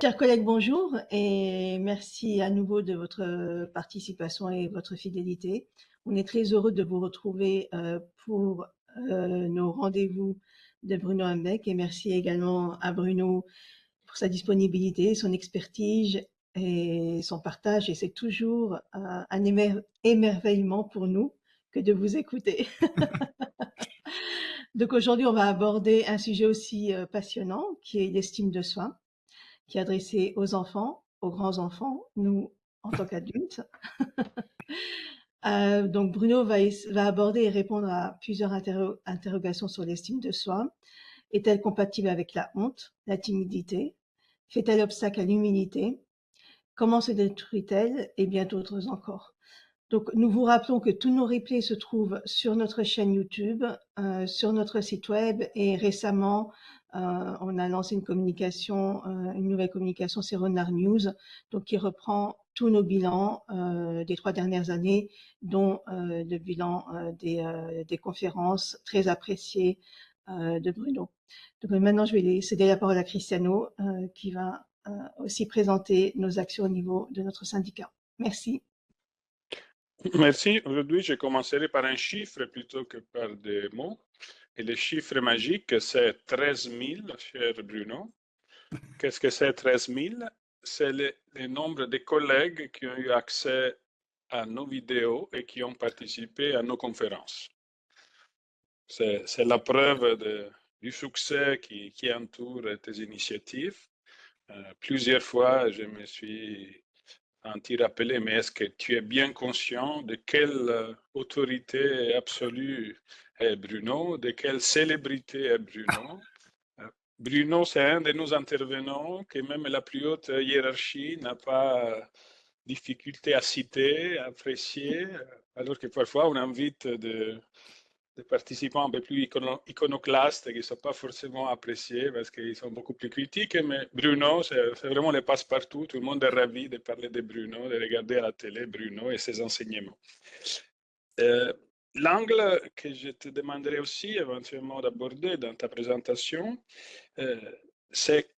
Chers collègues, bonjour et merci à nouveau de votre participation et votre fidélité. On est très heureux de vous retrouver pour nos rendez-vous de Bruno Hambeck et merci également à Bruno pour sa disponibilité, son expertise et son partage. Et c'est toujours un émerveillement pour nous que de vous écouter. Donc aujourd'hui, on va aborder un sujet aussi passionnant qui est l'estime de soi, qui est adressé aux enfants, aux grands-enfants, nous en tant qu'adultes. Donc Bruno va aborder et répondre à plusieurs interrogations sur l'estime de soi. Est-elle compatible avec la honte, la timidité? Fait-elle obstacle à l'humilité? Comment se détruit-elle? Et bien d'autres encore. Donc, nous vous rappelons que tous nos replays se trouvent sur notre chaîne YouTube, sur notre site web et récemment, on a lancé une nouvelle communication, c'est Renard News, donc qui reprend tous nos bilans des 3 dernières années, dont le bilan des conférences très appréciées de Bruno. Donc maintenant, je vais céder la parole à Cristiano qui va aussi présenter nos actions au niveau de notre syndicat. Merci. Merci. Aujourd'hui, je commencerai par un chiffre plutôt que par des mots. Et le chiffre magique, c'est 13 000, cher Bruno. Qu'est-ce que c'est 13 000? C'est le nombre de collègues qui ont eu accès à nos vidéos et qui ont participé à nos conférences. C'est la preuve du succès qui entoure tes initiatives. Plusieurs fois, je me suis senti rappeler, mais est-ce que tu es bien conscient de quelle autorité absolue est Bruno, de quelle célébrité est Bruno? Bruno, c'est un de nos intervenants que même la plus haute hiérarchie n'a pas difficulté à citer, à apprécier, alors que parfois on invite des participants un peu plus iconoclastes qui ne sont pas forcément appréciés parce qu'ils sont beaucoup plus critiques. Mais Bruno, c'est vraiment le passe-partout. Tout le monde est ravi de parler de Bruno, de regarder à la télé Bruno et ses enseignements. L'angle que je te demanderai aussi éventuellement d'aborder dans ta présentation, c'est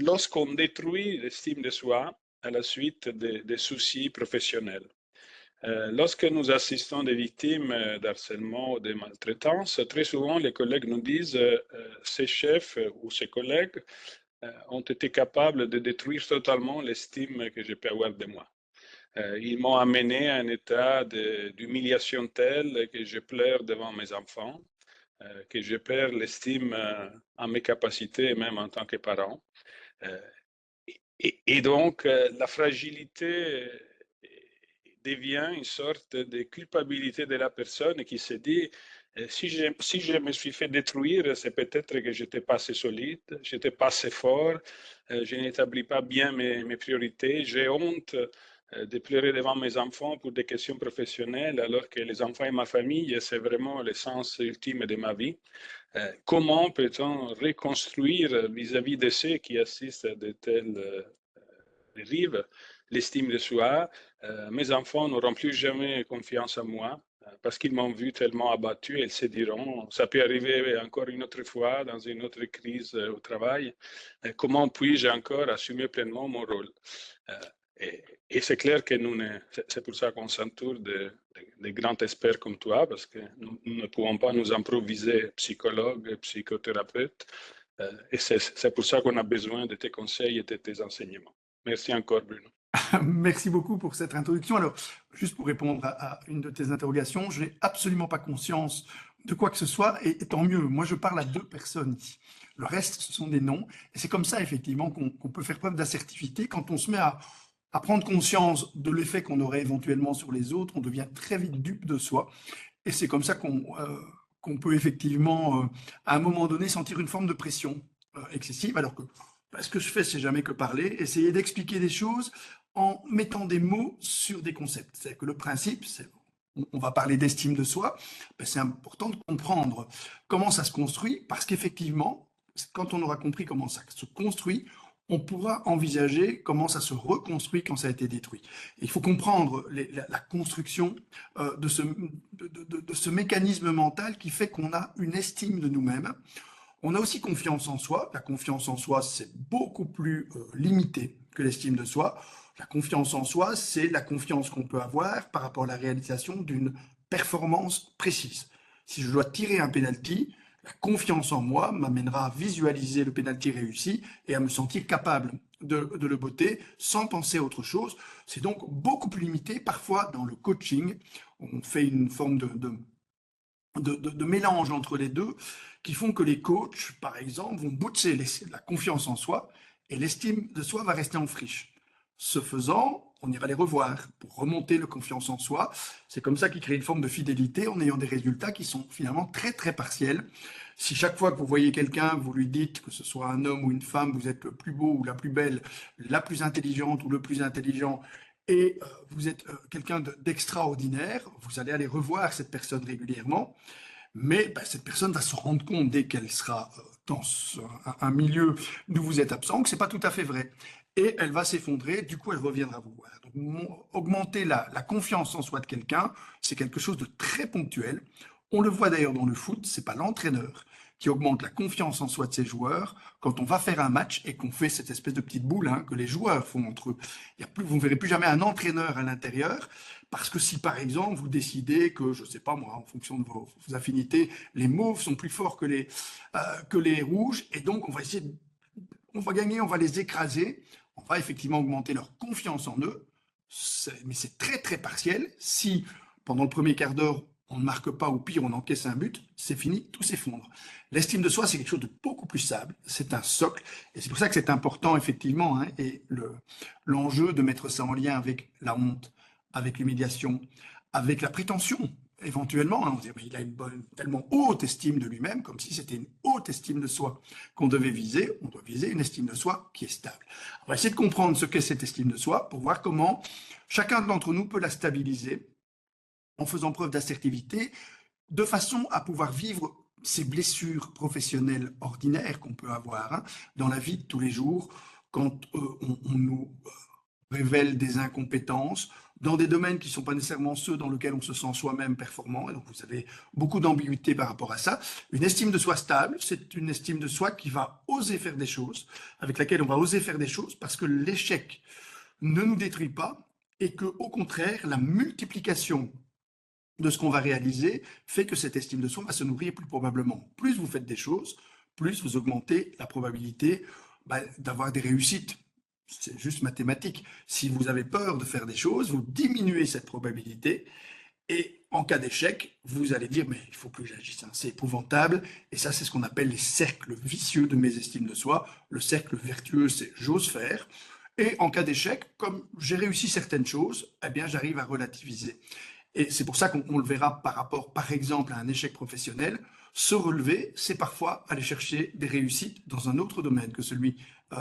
lorsqu'on détruit l'estime de soi à la suite des soucis professionnels. Lorsque nous assistons des victimes d'harcèlement ou de maltraitance, très souvent les collègues nous disent ces chefs ou ces collègues ont été capables de détruire totalement l'estime que je peux avoir de moi. Ils m'ont amené à un état d'humiliation tel que je pleure devant mes enfants, que je perds l'estime en mes capacités, même en tant que parent. Et donc, la fragilité devient une sorte de culpabilité de la personne qui se dit si je me suis fait détruire, c'est peut-être que je n'étais pas assez solide, je n'étais pas assez fort, je n'établis pas bien mes priorités, j'ai honte de pleurer devant mes enfants pour des questions professionnelles, alors que les enfants et ma famille, c'est vraiment l'essence ultime de ma vie. Comment peut-on reconstruire vis-à-vis de ceux qui assistent à de telles dérives l'estime de soi? Mes enfants n'auront plus jamais confiance en moi parce qu'ils m'ont vu tellement abattu. Ils se diront, ça peut arriver encore une autre fois dans une autre crise au travail. Comment puis-je encore assumer pleinement mon rôle? Et c'est clair que c'est pour ça qu'on s'entoure de grands experts comme toi, parce que nous ne pouvons pas nous improviser psychologues, psychothérapeutes. Et c'est pour ça qu'on a besoin de tes conseils et de tes enseignements. Merci encore, Bruno. Merci beaucoup pour cette introduction. Alors, juste pour répondre à une de tes interrogations, je n'ai absolument pas conscience de quoi que ce soit, et tant mieux. Moi, je parle à 2 personnes ici. Le reste, ce sont des noms. Et c'est comme ça, effectivement, qu'on peut faire preuve d'assertivité. Quand on se met à prendre conscience de l'effet qu'on aurait éventuellement sur les autres, on devient très vite dupe de soi. Et c'est comme ça qu'on peut effectivement, à un moment donné, sentir une forme de pression excessive, alors que ce que je fais, c'est jamais que parler, essayer d'expliquer des choses en mettant des mots sur des concepts. C'est que le principe, on va parler d'estime de soi, c'est important de comprendre comment ça se construit, parce qu'effectivement, quand on aura compris comment ça se construit, on pourra envisager comment ça se reconstruit quand ça a été détruit. Et il faut comprendre la construction de ce mécanisme mental qui fait qu'on a une estime de nous-mêmes. On a aussi confiance en soi. La confiance en soi, c'est beaucoup plus limité que l'estime de soi. La confiance en soi, c'est la confiance qu'on peut avoir par rapport à la réalisation d'une performance précise. Si je dois tirer un penalty, la confiance en moi m'amènera à visualiser le penalty réussi et à me sentir capable de le botter sans penser à autre chose. C'est donc beaucoup plus limité. Parfois, dans le coaching, on fait une forme de mélange entre les deux qui font que les coachs, par exemple, vont bootser la confiance en soi et l'estime de soi va rester en friche. Ce faisant, on ira les revoir pour remonter la confiance en soi. C'est comme ça qu'ils créent une forme de fidélité en ayant des résultats qui sont finalement très très partiels. Si chaque fois que vous voyez quelqu'un, vous lui dites, que ce soit un homme ou une femme, vous êtes le plus beau ou la plus belle, la plus intelligente ou le plus intelligent, et vous êtes quelqu'un d'extraordinaire, vous allez aller revoir cette personne régulièrement, mais cette personne va se rendre compte dès qu'elle sera dans un milieu d'où vous êtes absent que c'est pas tout à fait vrai. Et elle va s'effondrer, du coup elle reviendra vous voir. Donc, augmenter la confiance en soi de quelqu'un, c'est quelque chose de très ponctuel. On le voit d'ailleurs dans le foot, c'est pas l'entraîneur qui augmente la confiance en soi de ses joueurs quand on va faire un match et qu'on fait cette espèce de petite boule que les joueurs font entre eux. Vous ne verrez plus jamais un entraîneur à l'intérieur parce que si par exemple vous décidez que, je ne sais pas moi, en fonction de vos affinités, les mauves sont plus forts que les rouges et donc on va gagner, on va les écraser, on va effectivement augmenter leur confiance en eux, mais c'est très très partiel. Si pendant le premier quart d'heure on ne marque pas, ou pire, on encaisse un but, c'est fini, tout s'effondre. L'estime de soi, c'est quelque chose de beaucoup plus stable, c'est un socle, et c'est pour ça que c'est important, effectivement, et l'enjeu de mettre ça en lien avec la honte, avec l'humiliation, avec la prétention, éventuellement, on dit, mais il a une tellement haute estime de lui-même, comme si c'était une haute estime de soi qu'on devait viser, on doit viser une estime de soi qui est stable. On va essayer de comprendre ce qu'est cette estime de soi, pour voir comment chacun d'entre nous peut la stabiliser, en faisant preuve d'assertivité, de façon à pouvoir vivre ces blessures professionnelles ordinaires qu'on peut avoir dans la vie de tous les jours, quand on nous révèle des incompétences dans des domaines qui ne sont pas nécessairement ceux dans lesquels on se sent soi-même performant. Et donc vous avez beaucoup d'ambiguïté par rapport à ça. Une estime de soi stable, c'est une estime de soi qui va oser faire des choses, avec laquelle on va oser faire des choses, parce que l'échec ne nous détruit pas, et que au contraire, la multiplication de ce qu'on va réaliser fait que cette estime de soi va se nourrir plus probablement. Plus vous faites des choses, plus vous augmentez la probabilité d'avoir des réussites. C'est juste mathématique. Si vous avez peur de faire des choses, vous diminuez cette probabilité et en cas d'échec, vous allez dire mais il faut que j'agisse, c'est épouvantable. Et ça, c'est ce qu'on appelle les cercles vicieux de mésestime de soi. Le cercle vertueux, c'est j'ose faire. Et en cas d'échec, comme j'ai réussi certaines choses, eh bien j'arrive à relativiser. Et c'est pour ça qu'on le verra par rapport, par exemple, à un échec professionnel. Se relever, c'est parfois aller chercher des réussites dans un autre domaine que celui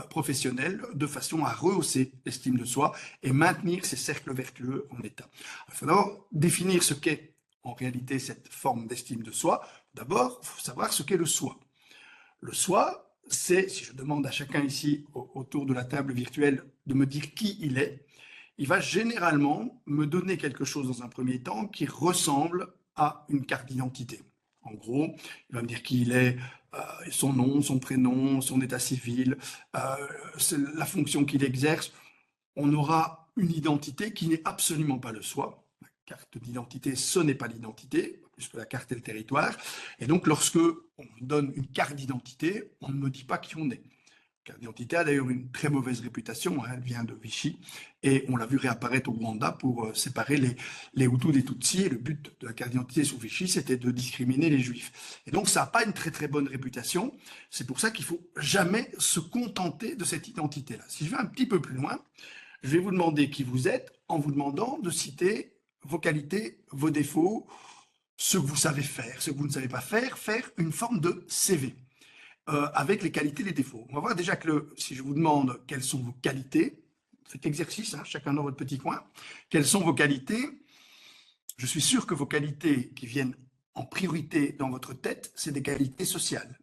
professionnel, de façon à rehausser l'estime de soi et maintenir ces cercles vertueux en état. Il faut d'abord définir ce qu'est en réalité cette forme d'estime de soi. D'abord, il faut savoir ce qu'est le soi. Le soi, c'est, si je demande à chacun ici autour de la table virtuelle de me dire qui il est, il va généralement me donner quelque chose dans un premier temps qui ressemble à une carte d'identité. En gros, il va me dire qui il est, son nom, son prénom, son état civil, la fonction qu'il exerce. On aura une identité qui n'est absolument pas le soi. La carte d'identité, ce n'est pas l'identité, puisque la carte est le territoire. Et donc, lorsque on me donne une carte d'identité, on ne me dit pas qui on est. La carte d'identité a d'ailleurs une très mauvaise réputation, elle vient de Vichy, et on l'a vu réapparaître au Rwanda pour séparer les Hutus des Tutsis, et le but de la carte d'identité sous Vichy, c'était de discriminer les Juifs. Et donc ça n'a pas une très très bonne réputation, c'est pour ça qu'il ne faut jamais se contenter de cette identité-là. Si je vais un petit peu plus loin, je vais vous demander qui vous êtes, en vous demandant de citer vos qualités, vos défauts, ce que vous savez faire, ce que vous ne savez pas faire une forme de CV. Avec les qualités et les défauts. On va voir déjà que si je vous demande quelles sont vos qualités, cet exercice, chacun dans votre petit coin, quelles sont vos qualités, je suis sûr que vos qualités qui viennent en priorité dans votre tête, c'est des qualités sociales.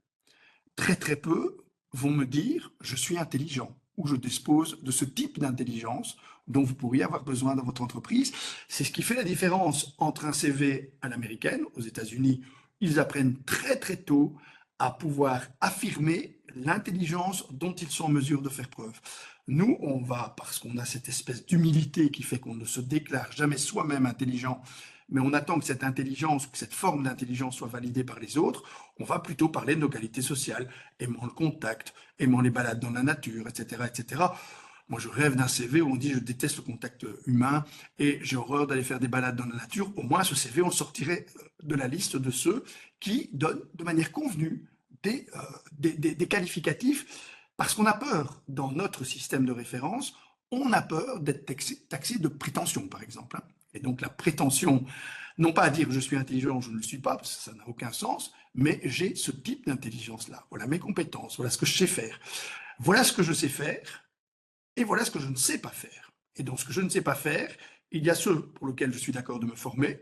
Très très peu vont me dire « je suis intelligent » ou « je dispose de ce type d'intelligence dont vous pourriez avoir besoin dans votre entreprise ». C'est ce qui fait la différence entre un CV à l'américaine, aux États-Unis, ils apprennent très très tôt à pouvoir affirmer l'intelligence dont ils sont en mesure de faire preuve. Nous, on va, parce qu'on a cette espèce d'humilité qui fait qu'on ne se déclare jamais soi-même intelligent, mais on attend que cette intelligence, que cette forme d'intelligence soit validée par les autres, on va plutôt parler de nos qualités sociales, aimant le contact, aimant les balades dans la nature, etc., etc. Moi, je rêve d'un CV où on dit « je déteste le contact humain et j'ai horreur d'aller faire des balades dans la nature ». Au moins, ce CV, on sortirait de la liste de ceux qui donnent de manière convenue des qualificatifs, parce qu'on a peur, dans notre système de référence, on a peur d'être taxé de prétention, par exemple. Et donc la prétention, non pas à dire je suis intelligent, je ne le suis pas, parce que ça n'a aucun sens, mais j'ai ce type d'intelligence-là. Voilà mes compétences, voilà ce que je sais faire. Voilà ce que je sais faire, et voilà ce que je ne sais pas faire. Et dans ce que je ne sais pas faire, il y a ceux pour lesquels je suis d'accord de me former,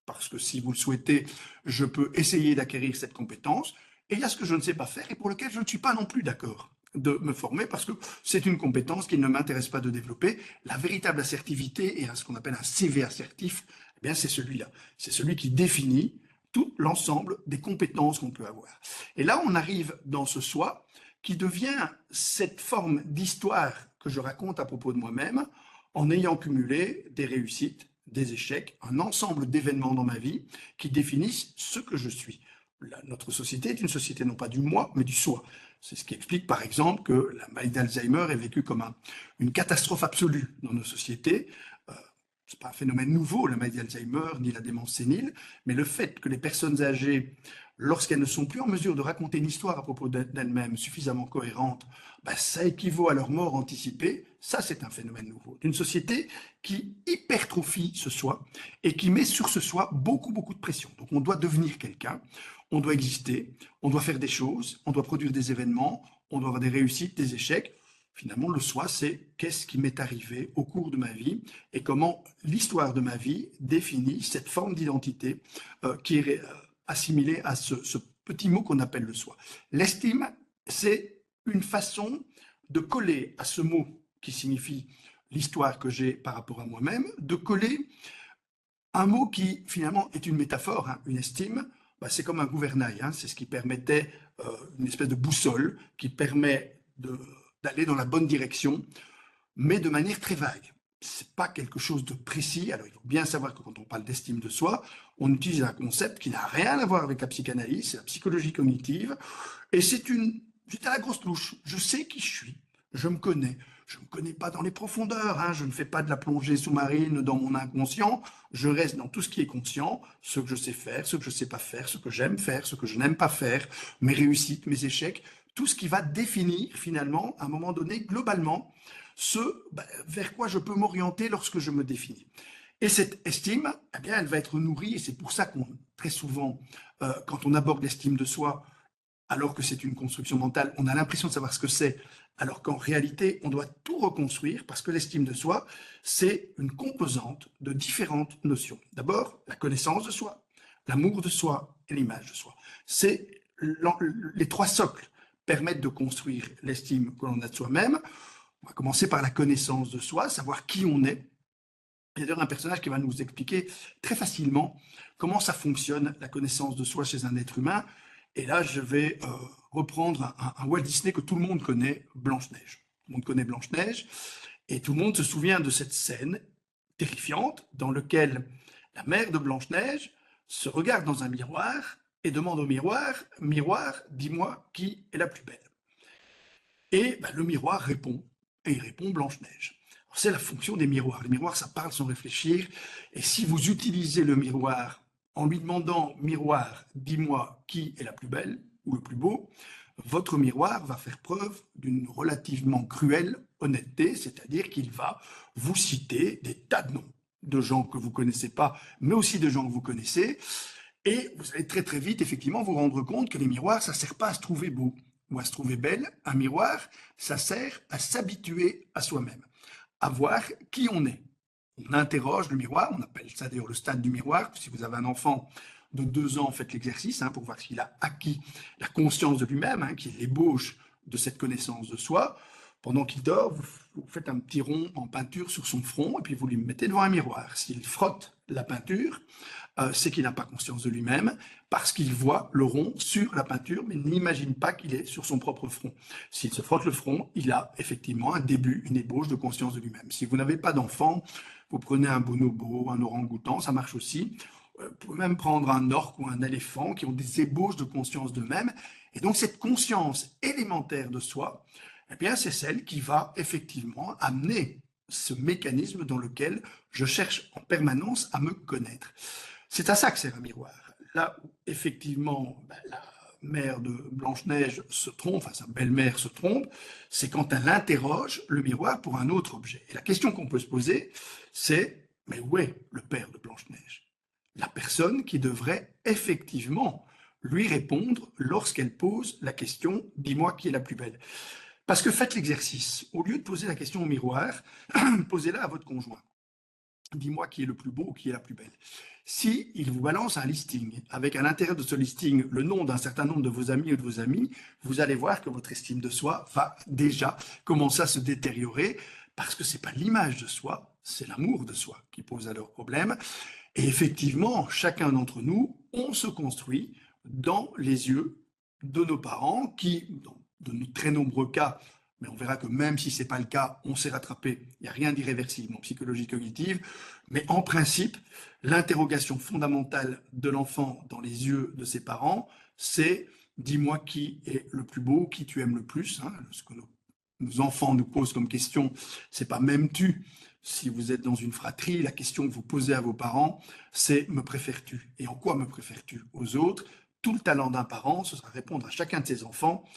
parce que si vous le souhaitez, je peux essayer d'acquérir cette compétence, et il y a ce que je ne sais pas faire et pour lequel je ne suis pas non plus d'accord de me former parce que c'est une compétence qui ne m'intéresse pas de développer. La véritable assertivité et ce qu'on appelle un CV assertif, eh bien c'est celui-là. C'est celui qui définit tout l'ensemble des compétences qu'on peut avoir. Et là, on arrive dans ce soi qui devient cette forme d'histoire que je raconte à propos de moi-même en ayant cumulé des réussites, des échecs, un ensemble d'événements dans ma vie qui définissent ce que je suis. Notre société est une société non pas du moi, mais du soi. C'est ce qui explique par exemple que la maladie d'Alzheimer est vécue comme une catastrophe absolue dans nos sociétés. Ce n'est pas un phénomène nouveau, la maladie d'Alzheimer, ni la démence sénile, mais le fait que les personnes âgées, lorsqu'elles ne sont plus en mesure de raconter une histoire à propos d'elles-mêmes suffisamment cohérente, ça équivaut à leur mort anticipée. Ça, c'est un phénomène nouveau. D'une société qui hypertrophie ce soi et qui met sur ce soi beaucoup, beaucoup de pression. Donc on doit devenir quelqu'un, on doit exister, on doit faire des choses, on doit produire des événements, on doit avoir des réussites, des échecs. Finalement, le soi, c'est qu'est-ce qui m'est arrivé au cours de ma vie et comment l'histoire de ma vie définit cette forme d'identité qui est assimilée à ce petit mot qu'on appelle le soi. L'estime, c'est une façon de coller à ce mot qui signifie l'histoire que j'ai par rapport à moi-même, de coller un mot qui finalement est une métaphore, hein, une estime. C'est comme un gouvernail, hein, c'est ce qui permettait une espèce de boussole qui permet d'aller dans la bonne direction, mais de manière très vague. Ce n'est pas quelque chose de précis. Alors, il faut bien savoir que quand on parle d'estime de soi, on utilise un concept qui n'a rien à voir avec la psychanalyse, c'est la psychologie cognitive, et c'est à la grosse louche. Je sais qui je suis, je me connais. Je ne me connais pas dans les profondeurs, hein, je ne fais pas de la plongée sous-marine dans mon inconscient, je reste dans tout ce qui est conscient, ce que je sais faire, ce que je ne sais pas faire, ce que j'aime faire, ce que je n'aime pas faire, mes réussites, mes échecs, tout ce qui va définir finalement, à un moment donné, globalement, vers quoi je peux m'orienter lorsque je me définis. Et cette estime, eh bien, elle va être nourrie, et c'est pour ça qu'on, très souvent, quand on aborde l'estime de soi, alors que c'est une construction mentale, on a l'impression de savoir ce que c'est, alors qu'en réalité, on doit tout reconstruire, parce que l'estime de soi, c'est une composante de différentes notions. D'abord, la connaissance de soi, l'amour de soi et l'image de soi. Les trois socles permettent de construire l'estime que l'on a de soi-même. On va commencer par la connaissance de soi, savoir qui on est. Il y a d'ailleurs un personnage qui va nous expliquer très facilement comment ça fonctionne, la connaissance de soi chez un être humain. Et là, je vais reprendre un Walt Disney que tout le monde connaît, Blanche-Neige. Tout le monde connaît Blanche-Neige, et tout le monde se souvient de cette scène terrifiante dans laquelle la mère de Blanche-Neige se regarde dans un miroir et demande au miroir, « Miroir, dis-moi qui est la plus belle ?» Et le miroir répond, et il répond Blanche-Neige. C'est la fonction des miroirs. Les miroirs, ça parle sans réfléchir, et si vous utilisez le miroir en lui demandant « Miroir, dis-moi qui est la plus belle ou le plus beau », votre miroir va faire preuve d'une relativement cruelle honnêteté, c'est-à-dire qu'il va vous citer des tas de noms de gens que vous ne connaissez pas, mais aussi de gens que vous connaissez, et vous allez très très vite effectivement vous rendre compte que les miroirs, ça ne sert pas à se trouver beau ou à se trouver belle. Un miroir, ça sert à s'habituer à soi-même, à voir qui on est. On interroge le miroir, on appelle ça d'ailleurs le stade du miroir. Si vous avez un enfant de 2 ans, faites l'exercice pour voir s'il a acquis la conscience de lui-même, qui est l'ébauche de cette connaissance de soi. Pendant qu'il dort, vous faites un petit rond en peinture sur son front et puis vous lui mettez devant un miroir. S'il frotte la peinture, c'est qu'il n'a pas conscience de lui-même parce qu'il voit le rond sur la peinture, mais n'imagine pas qu'il est sur son propre front. S'il se frotte le front, il a effectivement un début, une ébauche de conscience de lui-même. Si vous n'avez pas d'enfant, vous prenez un bonobo, un orang-outan, ça marche aussi. Vous pouvez même prendre un orque ou un éléphant qui ont des ébauches de conscience d'eux-mêmes. Et donc cette conscience élémentaire de soi, eh bien c'est celle qui va effectivement amener ce mécanisme dans lequel je cherche en permanence à me connaître. C'est à ça que sert un miroir. Là où effectivement la mère de Blanche-Neige se trompe, enfin sa belle-mère se trompe, c'est quand elle interroge le miroir pour un autre objet. Et la question qu'on peut se poser, c'est mais où est le père de Blanche-Neige? La personne qui devrait effectivement lui répondre lorsqu'elle pose la question « dis-moi qui est la plus belle ». Parce que faites l'exercice. Au lieu de poser la question au miroir, posez-la à votre conjoint. Dis-moi qui est le plus beau ou qui est la plus belle. Si il vous balance un listing, avec à l'intérieur de ce listing le nom d'un certain nombre de vos amis ou de vos amis, vous allez voir que votre estime de soi va déjà commencer à se détériorer parce que ce n'est pas l'image de soi, c'est l'amour de soi qui pose alors problème. Et effectivement, chacun d'entre nous, on se construit dans les yeux de nos parents qui, dans de très nombreux cas, mais on verra que même si ce n'est pas le cas, on s'est rattrapé. Il n'y a rien d'irréversible en psychologie cognitive. Mais en principe, l'interrogation fondamentale de l'enfant dans les yeux de ses parents, c'est « dis-moi qui est le plus beau, qui tu aimes le plus ». Ce que nos enfants nous posent comme question, c'est pas « m'aimes-tu ». Si vous êtes dans une fratrie, la question que vous posez à vos parents, c'est « me préfères-tu » et en quoi me préfères-tu aux autres. Tout le talent d'un parent, ce sera répondre à chacun de ses enfants «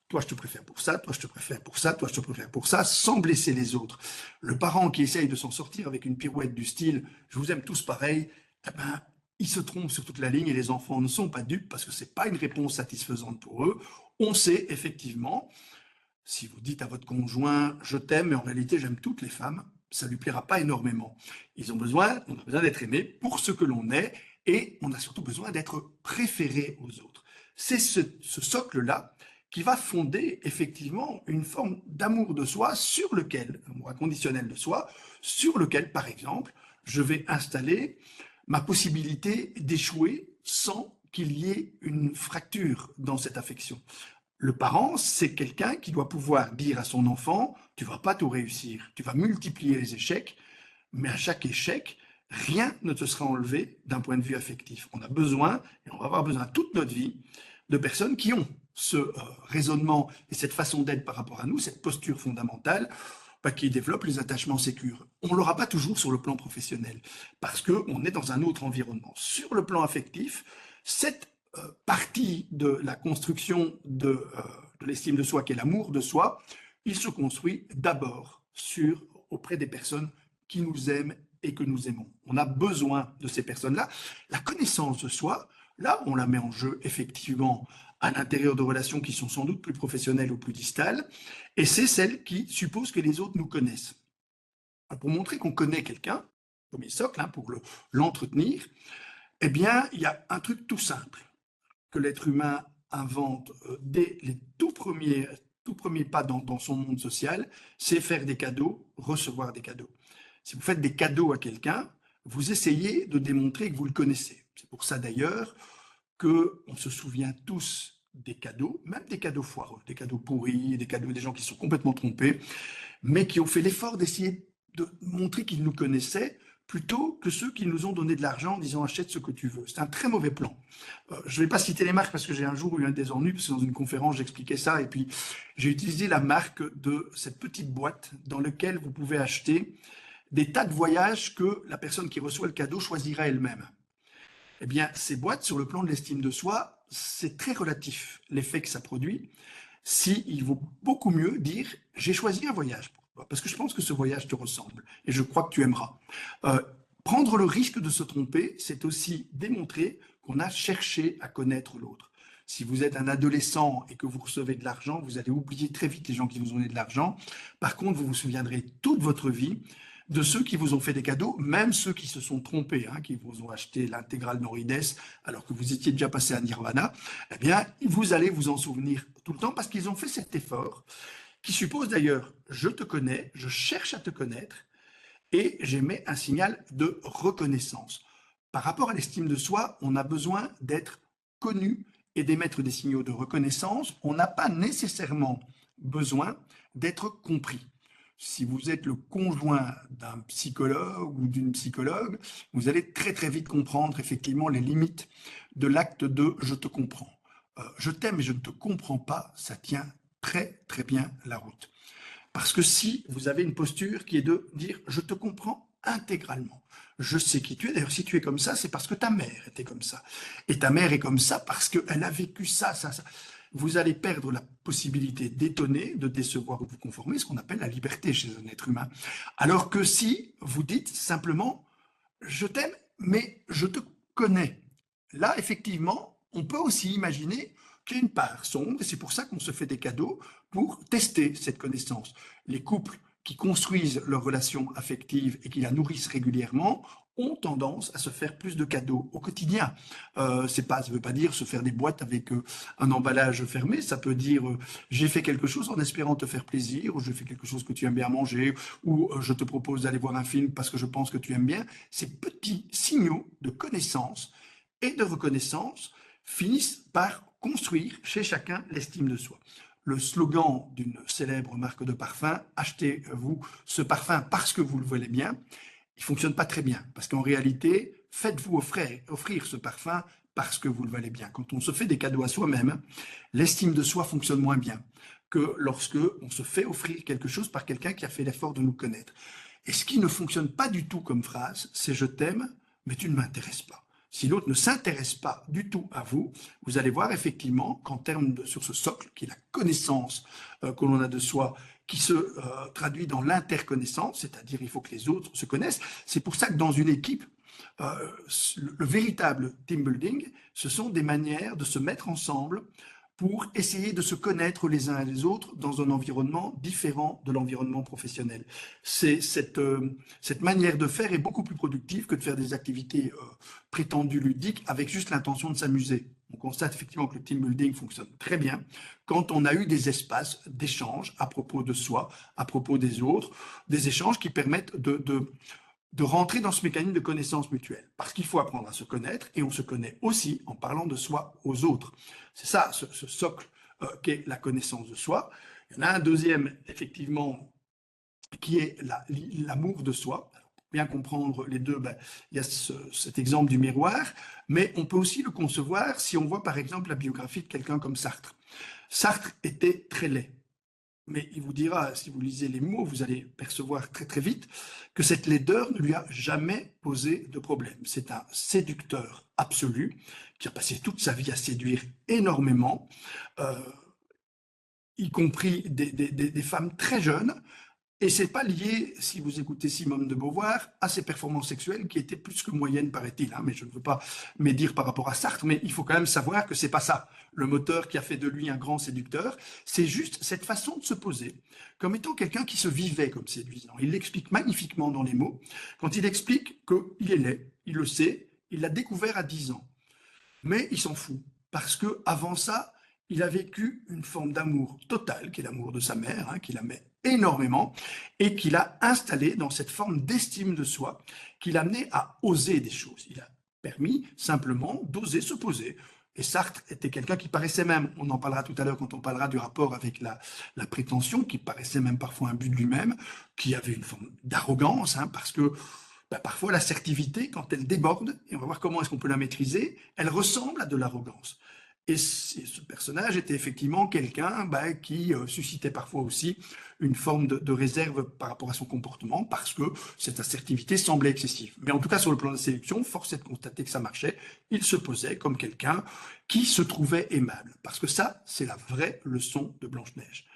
toi je te préfère pour ça, toi je te préfère pour ça, toi je te préfère pour ça », sans blesser les autres. Le parent qui essaye de s'en sortir avec une pirouette du style « je vous aime tous pareil », eh ben, il se trompe sur toute la ligne et les enfants ne sont pas dupes parce que ce n'est pas une réponse satisfaisante pour eux. On sait effectivement, si vous dites à votre conjoint « je t'aime, mais en réalité j'aime toutes les femmes », ça ne lui plaira pas énormément. On a besoin d'être aimé pour ce que l'on est et on a surtout besoin d'être préféré aux autres. C'est ce socle-là qui va fonder effectivement une forme d'amour de soi sur lequel, un amour inconditionnel de soi, sur lequel, par exemple, je vais installer ma possibilité d'échouer sans qu'il y ait une fracture dans cette affection. Le parent, c'est quelqu'un qui doit pouvoir dire à son enfant « tu ne vas pas tout réussir, tu vas multiplier les échecs, mais à chaque échec, rien ne te sera enlevé d'un point de vue affectif. » On a besoin, et on va avoir besoin toute notre vie, de personnes qui ont ce raisonnement et cette façon d'être par rapport à nous, cette posture fondamentale, qui développe les attachements sécures. On ne l'aura pas toujours sur le plan professionnel, parce qu'on est dans un autre environnement. Sur le plan affectif, cette partie de la construction de l'estime de soi, qui est l'amour de soi, il se construit d'abord auprès des personnes qui nous aiment et que nous aimons. On a besoin de ces personnes-là. La connaissance de soi, là, on la met en jeu effectivement à l'intérieur de relations qui sont sans doute plus professionnelles ou plus distales, et c'est celle qui suppose que les autres nous connaissent. Pour montrer qu'on connaît quelqu'un, premier socle, pour l'entretenir, eh bien, il y a un truc tout simple que l'être humain invente dès les tout premiers pas dans son monde social, c'est faire des cadeaux, recevoir des cadeaux. Si vous faites des cadeaux à quelqu'un, vous essayez de démontrer que vous le connaissez. C'est pour ça d'ailleurs qu'on se souvient tous des cadeaux, même des cadeaux foireux, des cadeaux pourris, des cadeaux des gens qui sont complètement trompés, mais qui ont fait l'effort d'essayer de montrer qu'ils nous connaissaient plutôt que ceux qui nous ont donné de l'argent en disant « achète ce que tu veux ». C'est un très mauvais plan. Je ne vais pas citer les marques parce que j'ai un jour eu un des ennuis, parce que dans une conférence, j'expliquais ça, et puis j'ai utilisé la marque de cette petite boîte dans laquelle vous pouvez acheter des tas de voyages que la personne qui reçoit le cadeau choisira elle-même. Eh bien, ces boîtes, sur le plan de l'estime de soi, c'est très relatif l'effet que ça produit. Il vaut beaucoup mieux dire « j'ai choisi un voyage pour toi, parce que je pense que ce voyage te ressemble et je crois que tu aimeras ». Prendre le risque de se tromper, c'est aussi démontrer qu'on a cherché à connaître l'autre. Si vous êtes un adolescent et que vous recevez de l'argent, vous allez oublier très vite les gens qui vous ont donné de l'argent. Par contre, vous vous souviendrez toute votre vie de ceux qui vous ont fait des cadeaux, même ceux qui se sont trompés, qui vous ont acheté l'intégrale Norides alors que vous étiez déjà passé à Nirvana, eh bien, vous allez vous en souvenir tout le temps parce qu'ils ont fait cet effort. qui suppose d'ailleurs « je te connais, je cherche à te connaître » et j'émets un signal de reconnaissance. Par rapport à l'estime de soi, on a besoin d'être connu et d'émettre des signaux de reconnaissance. On n'a pas nécessairement besoin d'être compris. Si vous êtes le conjoint d'un psychologue ou d'une psychologue, vous allez très très vite comprendre effectivement les limites de l'acte de « je te comprends ». Je t'aime et je ne te comprends pas, ça tient très très bien la route. Parce que si vous avez une posture qui est de dire « je te comprends intégralement », je sais qui tu es, d'ailleurs si tu es comme ça, c'est parce que ta mère était comme ça. Et ta mère est comme ça parce qu'elle a vécu ça, ça, ça. Vous allez perdre la possibilité d'étonner, de décevoir ou de vous conformer, ce qu'on appelle la liberté chez un être humain. Alors que si vous dites simplement « je t'aime, mais je te connais », là effectivement, on peut aussi imaginer qu'il y a une part sombre, et c'est pour ça qu'on se fait des cadeaux pour tester cette connaissance. Les couples qui construisent leur relation affective et qui la nourrissent régulièrement ont tendance à se faire plus de cadeaux au quotidien. Ça ne veut pas dire se faire des boîtes avec un emballage fermé, ça peut dire j'ai fait quelque chose en espérant te faire plaisir, ou je fais quelque chose que tu aimes bien manger, ou je te propose d'aller voir un film parce que je pense que tu aimes bien. Ces petits signaux de connaissance et de reconnaissance finissent par construire chez chacun l'estime de soi. Le slogan d'une célèbre marque de parfum, achetez-vous ce parfum parce que vous le voulez bien, il ne fonctionne pas très bien. Parce qu'en réalité, faites-vous offrir ce parfum parce que vous le valez bien. Quand on se fait des cadeaux à soi-même, l'estime de soi fonctionne moins bien que lorsque on se fait offrir quelque chose par quelqu'un qui a fait l'effort de nous connaître. Et ce qui ne fonctionne pas du tout comme phrase, c'est « je t'aime, mais tu ne m'intéresses pas ». Si l'autre ne s'intéresse pas du tout à vous, vous allez voir effectivement qu'en termes sur ce socle, qui est la connaissance que l'on a de soi, qui se traduit dans l'interconnaissance, c'est-à-dire il faut que les autres se connaissent. C'est pour ça que dans une équipe, le véritable team building, ce sont des manières de se mettre ensemble pour essayer de se connaître les uns et les autres dans un environnement différent de l'environnement professionnel. Cette manière de faire est beaucoup plus productive que de faire des activités prétendues ludiques avec juste l'intention de s'amuser. On constate effectivement que le team building fonctionne très bien quand on a eu des espaces d'échange à propos de soi, à propos des autres, des échanges qui permettent de rentrer dans ce mécanisme de connaissance mutuelle. Parce qu'il faut apprendre à se connaître, et on se connaît aussi en parlant de soi aux autres. C'est ça, ce socle qu'est la connaissance de soi. Il y en a un deuxième, effectivement, qui est l'amour de soi. Pour bien comprendre les deux, il y a cet exemple du miroir, mais on peut aussi le concevoir si on voit par exemple la biographie de quelqu'un comme Sartre. Sartre était très laid. Mais il vous dira, si vous lisez les mots, vous allez percevoir très très vite que cette laideur ne lui a jamais posé de problème. C'est un séducteur absolu qui a passé toute sa vie à séduire énormément, y compris des femmes très jeunes. Et c'est pas lié, si vous écoutez Simone de Beauvoir, à ses performances sexuelles qui étaient plus que moyennes, paraît-il. Mais je ne veux pas médire par rapport à Sartre, mais il faut quand même savoir que c'est pas ça le moteur qui a fait de lui un grand séducteur. C'est juste cette façon de se poser comme étant quelqu'un qui se vivait comme séduisant. Il l'explique magnifiquement dans les mots, quand il explique qu'il est laid, il le sait, il l'a découvert à 10 ans. Mais il s'en fout, parce que avant ça, il a vécu une forme d'amour total, qui est l'amour de sa mère, qu'il aimait énormément, et qu'il a installé dans cette forme d'estime de soi, qui l'a amené à oser des choses. Il a permis simplement d'oser se poser. Et Sartre était quelqu'un qui paraissait même, on en parlera tout à l'heure quand on parlera du rapport avec la prétention, qui paraissait même parfois un but de lui-même, qui avait une forme d'arrogance, parce que parfois l'assertivité, quand elle déborde, et on va voir comment est-ce qu'on peut la maîtriser, elle ressemble à de l'arrogance. Et ce personnage était effectivement quelqu'un qui suscitait parfois aussi une forme de réserve par rapport à son comportement, parce que cette assertivité semblait excessive. Mais en tout cas, sur le plan de la séduction, force est de constater que ça marchait. Il se posait comme quelqu'un qui se trouvait aimable. Parce que ça, c'est la vraie leçon de Blanche-Neige.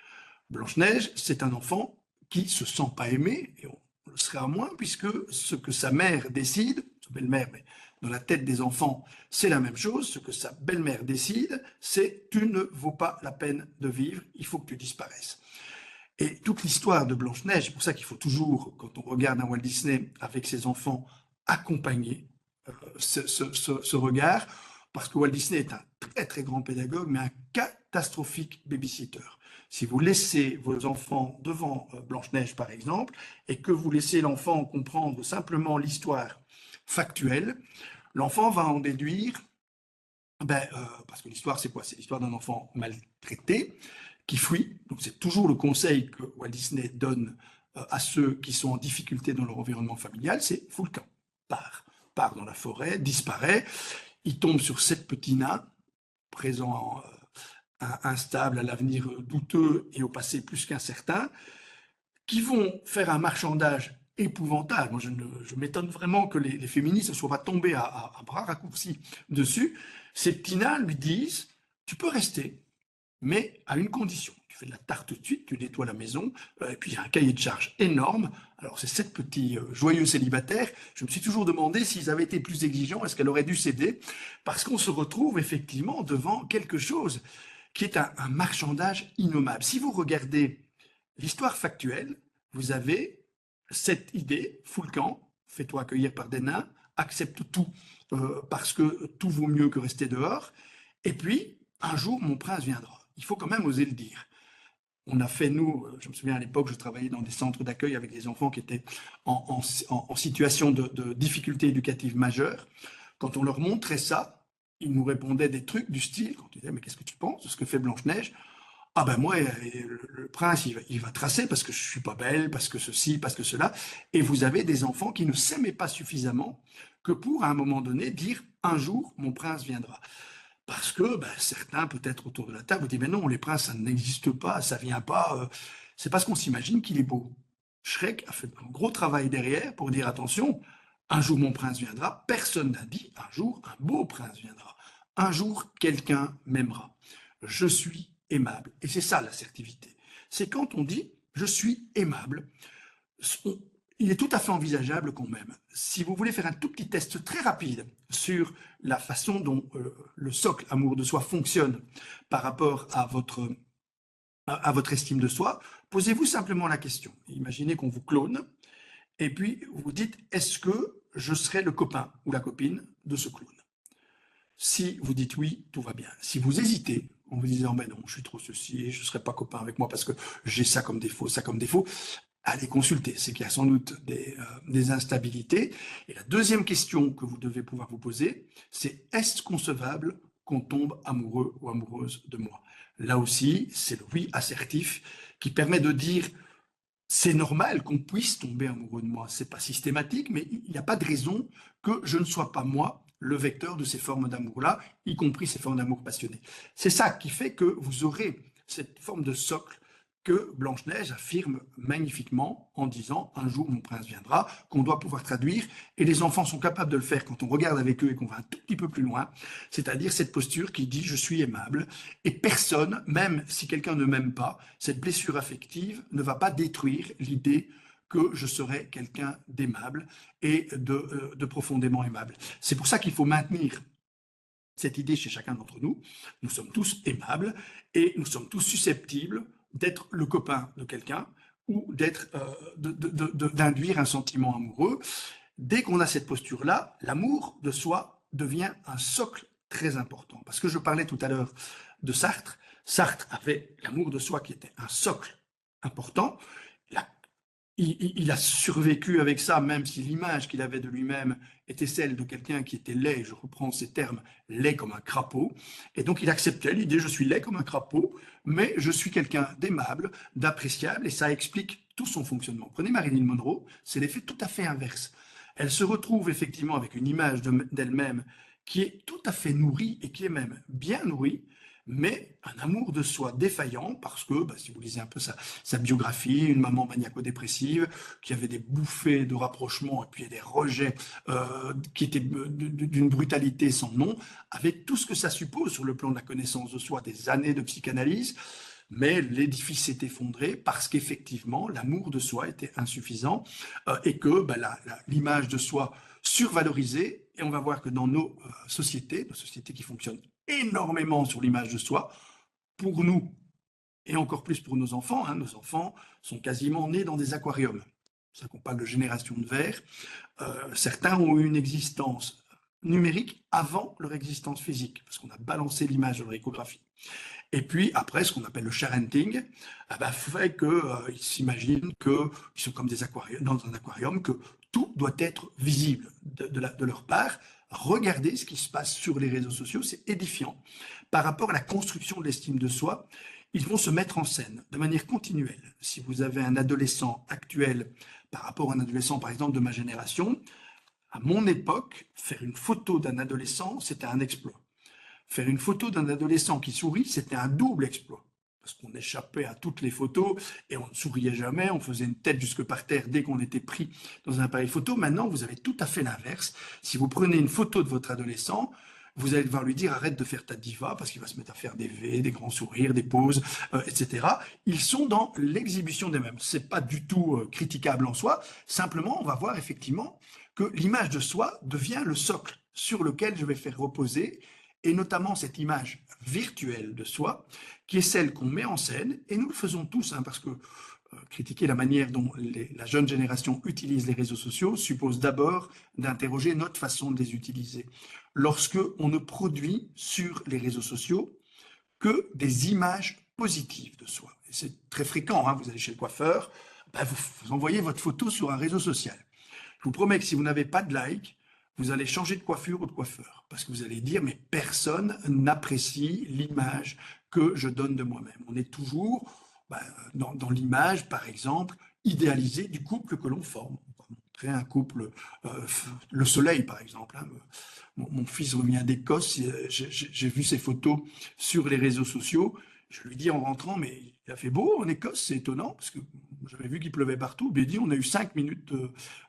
Blanche-Neige, c'est un enfant qui se sent pas aimé, et on le sera moins, puisque ce que sa mère décide, sa belle-mère, mais dans la tête des enfants, c'est la même chose. Ce que sa belle-mère décide, c'est « tu ne vaux pas la peine de vivre, il faut que tu disparaisses ». Et toute l'histoire de Blanche-Neige, c'est pour ça qu'il faut toujours, quand on regarde un Walt Disney avec ses enfants, accompagner ce regard, parce que Walt Disney est un très très grand pédagogue, mais un catastrophique babysitter. Si vous laissez vos enfants devant Blanche-Neige, par exemple, et que vous laissez l'enfant comprendre simplement l'histoire factuelle, l'enfant va en déduire, parce que l'histoire, c'est quoi? C'est l'histoire d'un enfant maltraité qui fuit. Donc, c'est toujours le conseil que Walt Disney donne à ceux qui sont en difficulté dans leur environnement familial, c'est fous le camp, part dans la forêt, disparaît, il tombe sur 7 petits nains, présents instables, à l'avenir douteux et au passé plus qu'incertain, qui vont faire un marchandage épouvantable. Moi, je m'étonne vraiment que les féministes ne soient pas tombés à bras raccourcis dessus. Ces petits nains lui disent, tu peux rester, mais à une condition. Tu fais de la tarte tout de suite, tu nettoies la maison, et puis il y a un cahier de charges énorme. Alors ces 7 petits joyeux célibataires, je me suis toujours demandé s'ils avaient été plus exigeants, est-ce qu'elle aurait dû céder? Parce qu'on se retrouve effectivement devant quelque chose qui est un marchandage innommable. Si vous regardez l'histoire factuelle, vous avez cette idée, fous le camp, fais-toi accueillir par des nains, accepte tout parce que tout vaut mieux que rester dehors, et puis un jour mon prince viendra. Il faut quand même oser le dire. On a fait, nous, je me souviens à l'époque, je travaillais dans des centres d'accueil avec des enfants qui étaient en situation de difficulté éducative majeure. Quand on leur montrait ça, ils nous répondaient des trucs du style, quand on disait, mais qu'est-ce que tu penses de ce que fait Blanche-Neige? Ah ben moi, le prince, il va tracer parce que je suis pas belle, parce que ceci, parce que cela. Et vous avez des enfants qui ne s'aimaient pas suffisamment que pour, à un moment donné, dire, un jour, mon prince viendra. Parce que certains, peut-être autour de la table, vous disent, mais non, les princes, ça n'existe pas, ça vient pas. C'est parce qu'on s'imagine qu'il est beau. Shrek a fait un gros travail derrière pour dire, attention, un jour mon prince viendra. Personne n'a dit, un jour, un beau prince viendra. Un jour, quelqu'un m'aimera. Je suis aimable. Et c'est ça l'assertivité. C'est quand on dit, je suis aimable. Il est tout à fait envisageable qu'on m'aime. Si vous voulez faire un tout petit test très rapide sur la façon dont le socle amour de soi fonctionne par rapport à votre estime de soi, posez-vous simplement la question. Imaginez qu'on vous clone et puis vous dites, est-ce que je serai le copain ou la copine de ce clone? Si vous dites oui, tout va bien. Si vous hésitez en vous disant, ben non, je suis trop ceci, je ne serai pas copain avec moi parce que j'ai ça comme défaut, allez consulter. C'est qu'il y a sans doute des instabilités. Et la deuxième question que vous devez pouvoir vous poser, c'est est-ce concevable qu'on tombe amoureux ou amoureuse de moi? Là aussi, c'est le oui assertif qui permet de dire c'est normal qu'on puisse tomber amoureux de moi. C'est pas systématique, mais il n'y a pas de raison que je ne sois pas moi le vecteur de ces formes d'amour-là, y compris ces formes d'amour passionné. C'est ça qui fait que vous aurez cette forme de socle que Blanche-Neige affirme magnifiquement en disant « un jour mon prince viendra », qu'on doit pouvoir traduire, et les enfants sont capables de le faire quand on regarde avec eux et qu'on va un tout petit peu plus loin, c'est-à-dire cette posture qui dit « je suis aimable », et personne, même si quelqu'un ne m'aime pas, cette blessure affective ne va pas détruire l'idée que je serai quelqu'un d'aimable et de profondément aimable. C'est pour ça qu'il faut maintenir cette idée chez chacun d'entre nous. Nous sommes tous aimables et nous sommes tous susceptibles d'être le copain de quelqu'un ou d'induire un sentiment amoureux. Dès qu'on a cette posture-là, l'amour de soi devient un socle très important. Parce que je parlais tout à l'heure de Sartre. Sartre avait l'amour de soi qui était un socle important. Il a survécu avec ça, même si l'image qu'il avait de lui-même était celle de quelqu'un qui était laid, je reprends ces termes, laid comme un crapaud. Et donc il acceptait l'idée, je suis laid comme un crapaud, mais je suis quelqu'un d'aimable, d'appréciable, et ça explique tout son fonctionnement. Prenez Marilyn Monroe, c'est l'effet tout à fait inverse. Elle se retrouve effectivement avec une image d'elle-même qui est tout à fait nourrie, et qui est même bien nourrie, mais un amour de soi défaillant, parce que, si vous lisez un peu sa biographie, une maman maniaco-dépressive, qui avait des bouffées de rapprochement et puis des rejets qui étaient d'une brutalité sans nom, avec tout ce que ça suppose sur le plan de la connaissance de soi, des années de psychanalyse, mais l'édifice s'est effondré parce qu'effectivement, l'amour de soi était insuffisant et que l'image de soi survalorisée, et on va voir que dans nos sociétés qui fonctionnent énormément sur l'image de soi, pour nous, et encore plus pour nos enfants, nos enfants sont quasiment nés dans des aquariums. C'est ça qu'on parle de génération de verre. Certains ont eu une existence numériques avant leur existence physique, parce qu'on a balancé l'image de leur échographie. Et puis après, ce qu'on appelle le sharenting, fait qu'ils s'imaginent qu'ils sont comme dans un aquarium, que tout doit être visible de leur part. Regardez ce qui se passe sur les réseaux sociaux, c'est édifiant. Par rapport à la construction de l'estime de soi, ils vont se mettre en scène de manière continuelle. Si vous avez un adolescent actuel par rapport à un adolescent, par exemple, de ma génération, à mon époque, faire une photo d'un adolescent, c'était un exploit. Faire une photo d'un adolescent qui sourit, c'était un double exploit. Parce qu'on échappait à toutes les photos et on ne souriait jamais, on faisait une tête jusque par terre dès qu'on était pris dans un appareil photo. Maintenant, vous avez tout à fait l'inverse. Si vous prenez une photo de votre adolescent, vous allez devoir lui dire arrête de faire ta diva parce qu'il va se mettre à faire des V, des grands sourires, des poses, etc. Ils sont dans l'exhibition d'eux-mêmes. C'est pas du tout critiquable en soi. Simplement, on va voir effectivement que l'image de soi devient le socle sur lequel je vais faire reposer, et notamment cette image virtuelle de soi, qui est celle qu'on met en scène, et nous le faisons tous, parce que critiquer la manière dont la jeune génération utilise les réseaux sociaux suppose d'abord d'interroger notre façon de les utiliser. Lorsque on ne produit sur les réseaux sociaux que des images positives de soi. C'est très fréquent, vous allez chez le coiffeur, vous envoyez votre photo sur un réseau social. Je vous promets que si vous n'avez pas de like, vous allez changer de coiffure ou de coiffeur, parce que vous allez dire, mais personne n'apprécie l'image que je donne de moi-même. On est toujours dans l'image, par exemple, idéalisée du couple que l'on forme. On va montrer un couple, le soleil, par exemple. Mon fils revient d'Écosse, j'ai vu ses photos sur les réseaux sociaux. Je lui dis en rentrant, mais il a fait beau en Écosse, c'est étonnant, parce que j'avais vu qu'il pleuvait partout. Il m'a dit, on a eu 5 minutes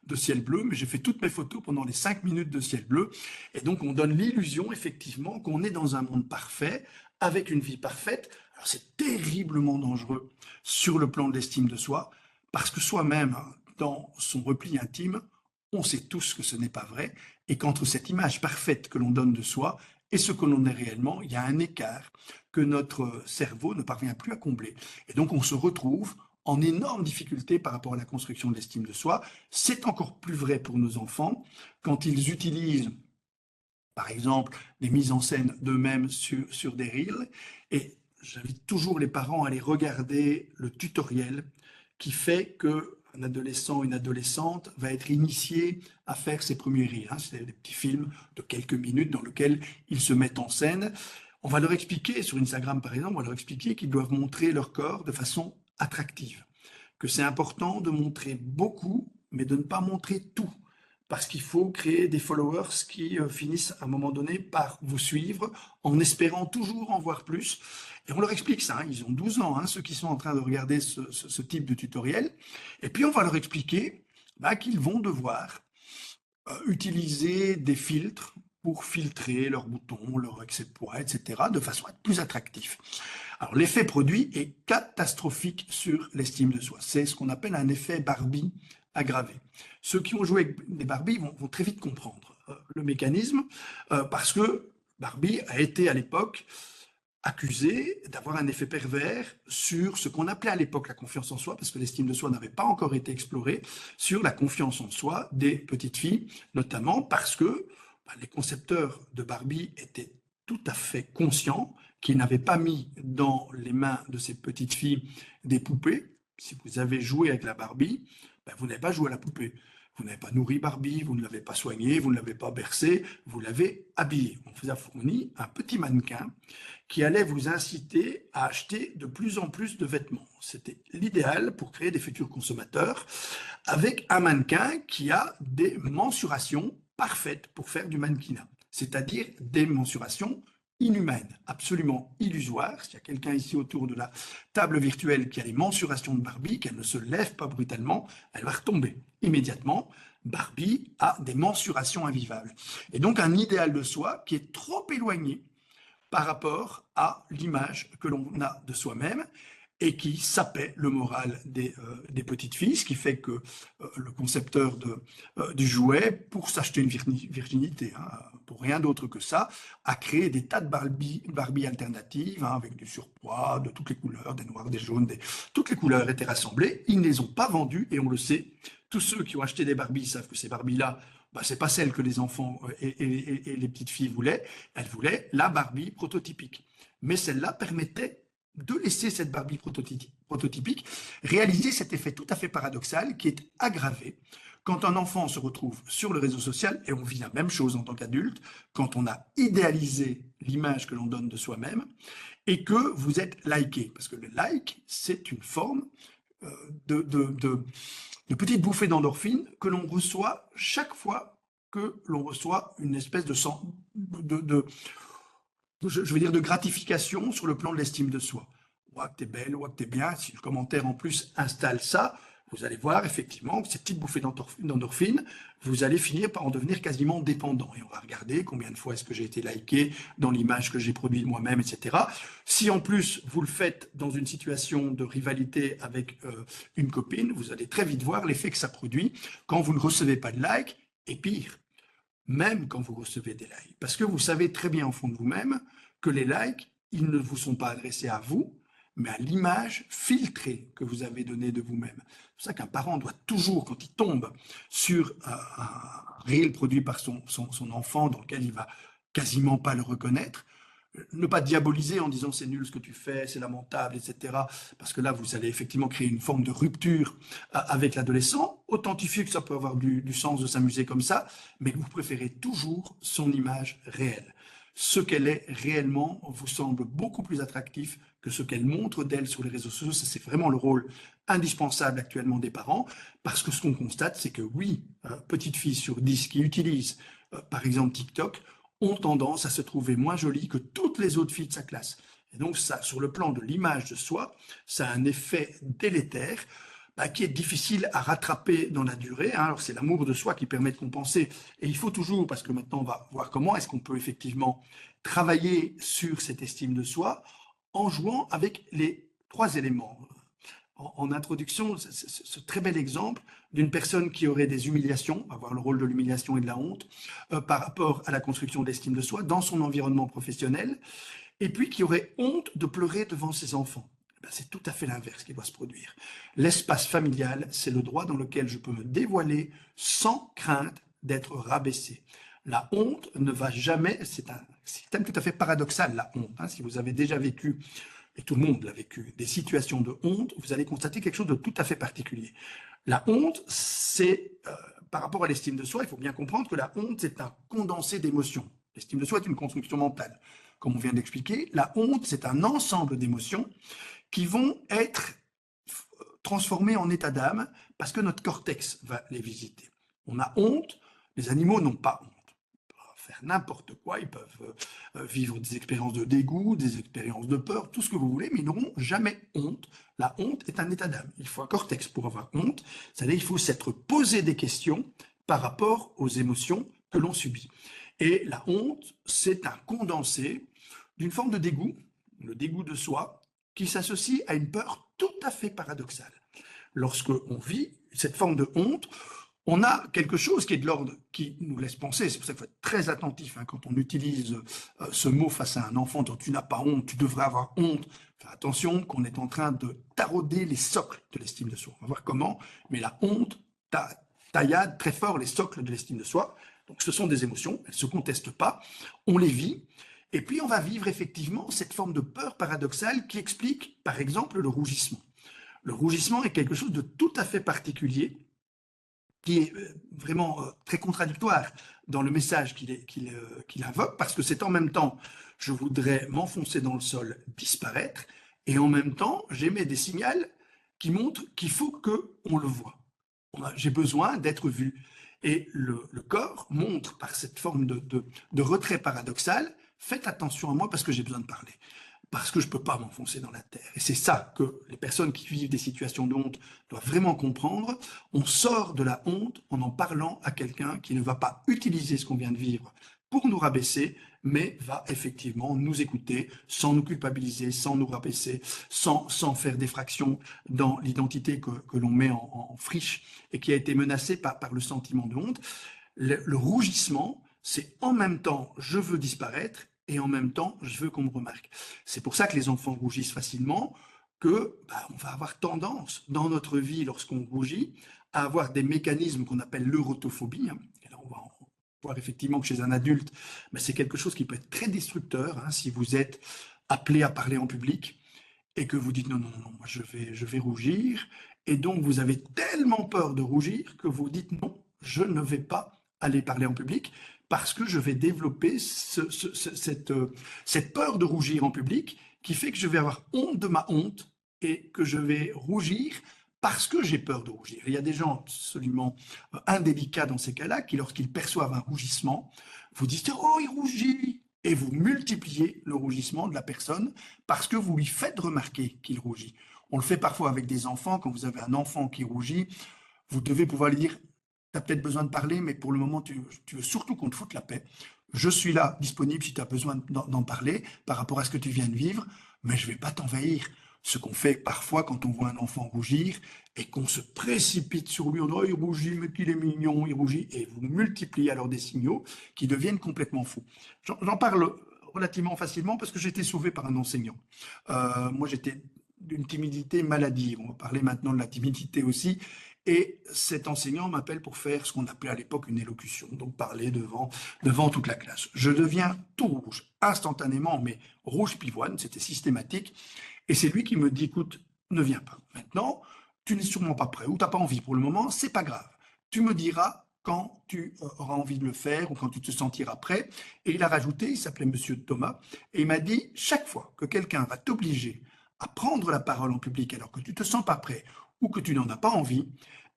de ciel bleu, mais j'ai fait toutes mes photos pendant les 5 minutes de ciel bleu. Et donc, on donne l'illusion, effectivement, qu'on est dans un monde parfait, avec une vie parfaite. Alors, c'est terriblement dangereux sur le plan de l'estime de soi, parce que soi-même, dans son repli intime, on sait tous que ce n'est pas vrai, et qu'entre cette image parfaite que l'on donne de soi et ce que l'on est réellement, il y a un écart que notre cerveau ne parvient plus à combler. Et donc, on se retrouve en énorme difficulté par rapport à la construction de l'estime de soi. C'est encore plus vrai pour nos enfants quand ils utilisent, par exemple, des mises en scène d'eux-mêmes sur des reels. Et j'invite toujours les parents à aller regarder le tutoriel qui fait que un adolescent ou une adolescente va être initié à faire ses premiers reels. C'est des petits films de quelques minutes dans lesquels ils se mettent en scène. On va leur expliquer, sur Instagram par exemple, on va leur expliquer qu'ils doivent montrer leur corps de façon attractive, que c'est important de montrer beaucoup, mais de ne pas montrer tout, parce qu'il faut créer des followers qui finissent à un moment donné par vous suivre, en espérant toujours en voir plus. Et on leur explique ça, ils ont 12 ans, ceux qui sont en train de regarder ce type de tutoriel, et puis on va leur expliquer qu'ils vont devoir utiliser des filtres pour filtrer leurs boutons, leur excès de poids, etc., de façon à être plus attractif. Alors, l'effet produit est catastrophique sur l'estime de soi. C'est ce qu'on appelle un effet Barbie aggravé. Ceux qui ont joué avec des Barbies vont très vite comprendre le mécanisme, parce que Barbie a été à l'époque accusé d'avoir un effet pervers sur ce qu'on appelait à l'époque la confiance en soi, parce que l'estime de soi n'avait pas encore été explorée, sur la confiance en soi des petites filles, notamment parce que les concepteurs de Barbie étaient tout à fait conscients qu'ils n'avaient pas mis dans les mains de ces petites filles des poupées. Si vous avez joué avec la Barbie, vous n'avez pas joué à la poupée. Vous n'avez pas nourri Barbie, vous ne l'avez pas soignée, vous ne l'avez pas bercée, vous l'avez habillée. On vous a fourni un petit mannequin qui allait vous inciter à acheter de plus en plus de vêtements. C'était l'idéal pour créer des futurs consommateurs, avec un mannequin qui a des mensurations parfaites pour faire du mannequinat, c'est-à-dire des mensurations inhumaines, absolument illusoires. S'il y a quelqu'un ici autour de la table virtuelle qui a les mensurations de Barbie, qu'elle ne se lève pas brutalement, elle va retomber immédiatement. Barbie a des mensurations invivables. Et donc un idéal de soi qui est trop éloigné par rapport à l'image que l'on a de soi-même et qui sapait le moral des petites filles, ce qui fait que le concepteur du jouet, pour s'acheter une virginité, pour rien d'autre que ça, a créé des tas de Barbie alternatives, avec du surpoids, de toutes les couleurs, des noirs, des jaunes, toutes les couleurs étaient rassemblées. Ils ne les ont pas vendues, et on le sait, tous ceux qui ont acheté des Barbies savent que ces Barbies-là bah, c'est pas celle que les enfants et les petites filles voulaient. Elles voulaient la Barbie prototypique. Mais celle-là permettait de laisser cette Barbie prototypique réaliser cet effet tout à fait paradoxal qui est aggravé quand un enfant se retrouve sur le réseau social, et on vit la même chose en tant qu'adulte, quand on a idéalisé l'image que l'on donne de soi-même, et que vous êtes liké. Parce que le like, c'est une forme euh, de, de, de, de petite bouffée d'endorphine que l'on reçoit chaque fois que l'on reçoit une espèce je veux dire, de gratification sur le plan de l'estime de soi. Ouah, que t'es belle, ouah, que t'es bien. Si le commentaire en plus installe ça, vous allez voir effectivement que ces petites bouffées d'endorphine, vous allez finir par en devenir quasiment dépendant. Et on va regarder combien de fois est-ce que j'ai été liké dans l'image que j'ai produite moi-même, etc. Si en plus vous le faites dans une situation de rivalité avec une copine, vous allez très vite voir l'effet que ça produit quand vous ne recevez pas de like, et pire, même quand vous recevez des likes. Parce que vous savez très bien au fond de vous-même que les likes, ils ne vous sont pas adressés à vous, mais à l'image filtrée que vous avez donnée de vous-même. C'est pour ça qu'un parent doit toujours, quand il tombe sur un reel produit par son enfant dans lequel il va quasiment pas le reconnaître, ne pas diaboliser en disant c'est nul ce que tu fais, c'est lamentable, etc. Parce que là, vous allez effectivement créer une forme de rupture avec l'adolescent. Authentifier que ça peut avoir du sens de s'amuser comme ça, mais vous préférez toujours son image réelle. Ce qu'elle est réellement vous semble beaucoup plus attractif que ce qu'elle montre d'elle sur les réseaux sociaux. Ça, c'est vraiment le rôle indispensable actuellement des parents, parce que ce qu'on constate, c'est que oui, petite fille sur 10 qui utilise, par exemple, TikTok, ont tendance à se trouver moins jolies que toutes les autres filles de sa classe. Et donc, ça, sur le plan de l'image de soi, ça a un effet délétère qui est difficile à rattraper dans la durée. Alors, c'est l'amour de soi qui permet de compenser. Et il faut toujours, parce que maintenant, on va voir comment est-ce qu'on peut effectivement travailler sur cette estime de soi en jouant avec les 3 éléments. En introduction, ce très bel exemple d'une personne qui aurait des humiliations, avoir le rôle de l'humiliation et de la honte, par rapport à la construction de l'estime de soi dans son environnement professionnel, et puis qui aurait honte de pleurer devant ses enfants. C'est tout à fait l'inverse qui doit se produire. L'espace familial, c'est le droit dans lequel je peux me dévoiler sans crainte d'être rabaissé. La honte ne va jamais, c'est un système tout à fait paradoxal, la honte. Si vous avez déjà vécu, et tout le monde l'a vécu, des situations de honte, vous allez constater quelque chose de tout à fait particulier. La honte, c'est, par rapport à l'estime de soi, il faut bien comprendre que la honte, c'est un condensé d'émotions. L'estime de soi est une construction mentale. Comme on vient d'expliquer, la honte, c'est un ensemble d'émotions qui vont être transformées en état d'âme parce que notre cortex va les visiter. On a honte, les animaux n'ont pas honte. Faire n'importe quoi, ils peuvent vivre des expériences de dégoût, des expériences de peur, tout ce que vous voulez, mais ils n'auront jamais honte. La honte est un état d'âme. Il faut un cortex pour avoir honte, c'est-à-dire il faut s'être posé des questions par rapport aux émotions que l'on subit. Et la honte, c'est un condensé d'une forme de dégoût, le dégoût de soi, qui s'associe à une peur tout à fait paradoxale. Lorsque on vit cette forme de honte, on a quelque chose qui est de l'ordre, qui nous laisse penser, c'est pour ça qu'il faut être très attentif quand on utilise ce mot face à un enfant dont tu n'as pas honte, tu devrais avoir honte. Faire attention qu'on est en train de tarauder les socles de l'estime de soi. On va voir comment, mais la honte taillade très fort les socles de l'estime de soi. Donc ce sont des émotions, elles ne se contestent pas, on les vit, et puis on va vivre effectivement cette forme de peur paradoxale qui explique par exemple le rougissement. Le rougissement est quelque chose de tout à fait particulier, qui est vraiment très contradictoire dans le message qu'il invoque, parce que c'est en même temps, je voudrais m'enfoncer dans le sol, disparaître, et en même temps, j'émets des signaux qui montrent qu'il faut qu'on le voie. J'ai besoin d'être vu. Et le corps montre par cette forme de retrait paradoxal, faites attention à moi parce que j'ai besoin de parler. Parce que je ne peux pas m'enfoncer dans la terre. Et c'est ça que les personnes qui vivent des situations de honte doivent vraiment comprendre. On sort de la honte en parlant à quelqu'un qui ne va pas utiliser ce qu'on vient de vivre pour nous rabaisser, mais va effectivement nous écouter sans nous culpabiliser, sans nous rabaisser, sans faire des fractions dans l'identité que l'on met en friche et qui a été menacée par le sentiment de honte. Le rougissement, c'est en même temps je veux disparaître et en même temps, je veux qu'on me remarque. C'est pour ça que les enfants rougissent facilement, que on va avoir tendance dans notre vie, lorsqu'on rougit, à avoir des mécanismes qu'on appelle l'eurotophobie. Et là, on va voir effectivement que chez un adulte, ben, c'est quelque chose qui peut être très destructeur, hein, si vous êtes appelé à parler en public et que vous dites non, non, non, moi je vais rougir. Et donc vous avez tellement peur de rougir que vous dites non, je ne vais pas aller parler en public parce que je vais développer cette peur de rougir en public qui fait que je vais avoir honte de ma honte et que je vais rougir parce que j'ai peur de rougir. Il y a des gens absolument indélicats dans ces cas-là qui, lorsqu'ils perçoivent un rougissement, vous disent « Oh, il rougit !» et vous multipliez le rougissement de la personne parce que vous lui faites remarquer qu'il rougit. On le fait parfois avec des enfants. Quand vous avez un enfant qui rougit, vous devez pouvoir lui dire « Tu as peut-être besoin de parler, mais pour le moment, tu veux surtout qu'on te foute la paix. Je suis là, disponible si tu as besoin d'en parler par rapport à ce que tu viens de vivre, mais je ne vais pas t'envahir. » Ce qu'on fait parfois quand on voit un enfant rougir et qu'on se précipite sur lui, on dit oh, il rougit, mais qu'il est mignon, il rougit, et vous multipliez alors des signaux qui deviennent complètement fous. J'en parle relativement facilement parce que j'ai été sauvé par un enseignant. Moi, j'étais d'une timidité maladive. On va parler maintenant de la timidité aussi. Et cet enseignant m'appelle pour faire ce qu'on appelait à l'époque une élocution, donc parler devant toute la classe. Je deviens tout rouge, instantanément, mais rouge pivoine, c'était systématique. Et c'est lui qui me dit, écoute, ne viens pas. Maintenant, tu n'es sûrement pas prêt ou tu n'as pas envie pour le moment, c'est pas grave. Tu me diras quand tu auras envie de le faire ou quand tu te sentiras prêt. Et il a rajouté, il s'appelait Monsieur Thomas, et il m'a dit, chaque fois que quelqu'un va t'obliger à prendre la parole en public alors que tu ne te sens pas prêt ou que tu n'en as pas envie,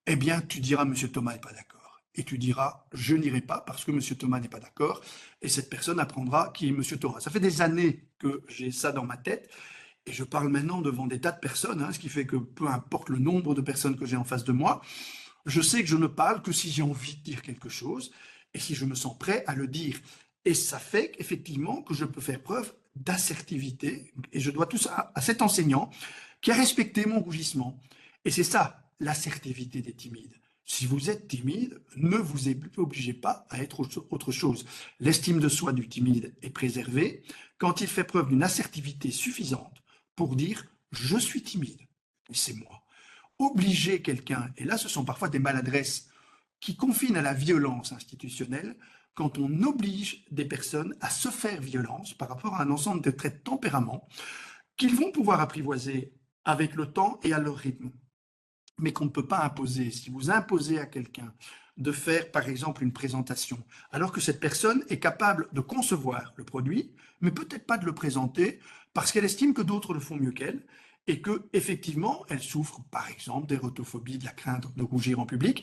eh bien, tu diras, Monsieur Thomas n'est pas d'accord. Et tu diras, je n'irai pas parce que Monsieur Thomas n'est pas d'accord. Et cette personne apprendra qui est Monsieur Thomas. Ça fait des années que j'ai ça dans ma tête. Et je parle maintenant devant des tas de personnes, hein, ce qui fait que peu importe le nombre de personnes que j'ai en face de moi, je sais que je ne parle que si j'ai envie de dire quelque chose et si je me sens prêt à le dire. Et ça fait effectivement que je peux faire preuve d'assertivité. Et je dois tout ça à cet enseignant qui a respecté mon rougissement. Et c'est ça, l'assertivité des timides. Si vous êtes timide, ne vous obligez pas à être autre chose. L'estime de soi du timide est préservée quand il fait preuve d'une assertivité suffisante pour dire « je suis timide, c'est moi ». Obliger quelqu'un, et là ce sont parfois des maladresses qui confinent à la violence institutionnelle, quand on oblige des personnes à se faire violence par rapport à un ensemble de traits de tempérament qu'ils vont pouvoir apprivoiser avec le temps et à leur rythme, mais qu'on ne peut pas imposer. Si vous imposez à quelqu'un de faire, par exemple, une présentation, alors que cette personne est capable de concevoir le produit, mais peut-être pas de le présenter, parce qu'elle estime que d'autres le font mieux qu'elle, et que effectivement, elle souffre, par exemple, d'érotophobie, de la crainte de rougir en public,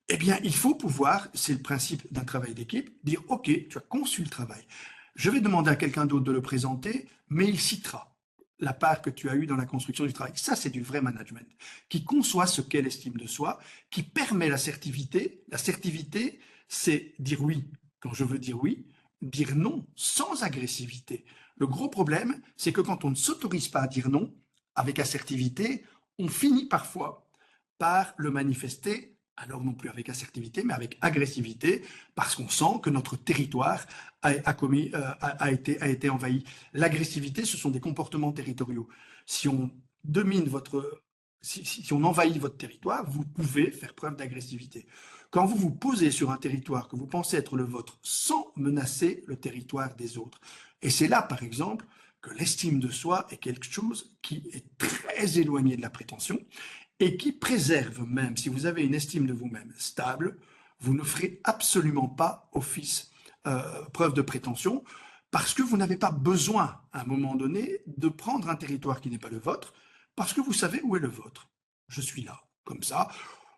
eh bien, il faut pouvoir, c'est le principe d'un travail d'équipe, dire « Ok, tu as conçu le travail. Je vais demander à quelqu'un d'autre de le présenter, mais il citera la part que tu as eue dans la construction du travail. » Ça, c'est du vrai management, qui conçoit ce qu'est l'estime de soi, qui permet l'assertivité. L'assertivité, c'est dire oui quand je veux dire oui, dire non sans agressivité. Le gros problème, c'est que quand on ne s'autorise pas à dire non, avec assertivité, on finit parfois par le manifester, alors non plus avec assertivité, mais avec agressivité, parce qu'on sent que notre territoire a été envahi. L'agressivité, ce sont des comportements territoriaux. Si on domine si on envahit votre territoire, vous pouvez faire preuve d'agressivité. Quand vous vous posez sur un territoire que vous pensez être le vôtre sans menacer le territoire des autres. Et c'est là, par exemple, que l'estime de soi est quelque chose qui est très éloigné de la prétention et qui préserve même, si vous avez une estime de vous-même stable, vous ne ferez absolument pas preuve de prétention parce que vous n'avez pas besoin, à un moment donné, de prendre un territoire qui n'est pas le vôtre parce que vous savez où est le vôtre. Je suis là, comme ça,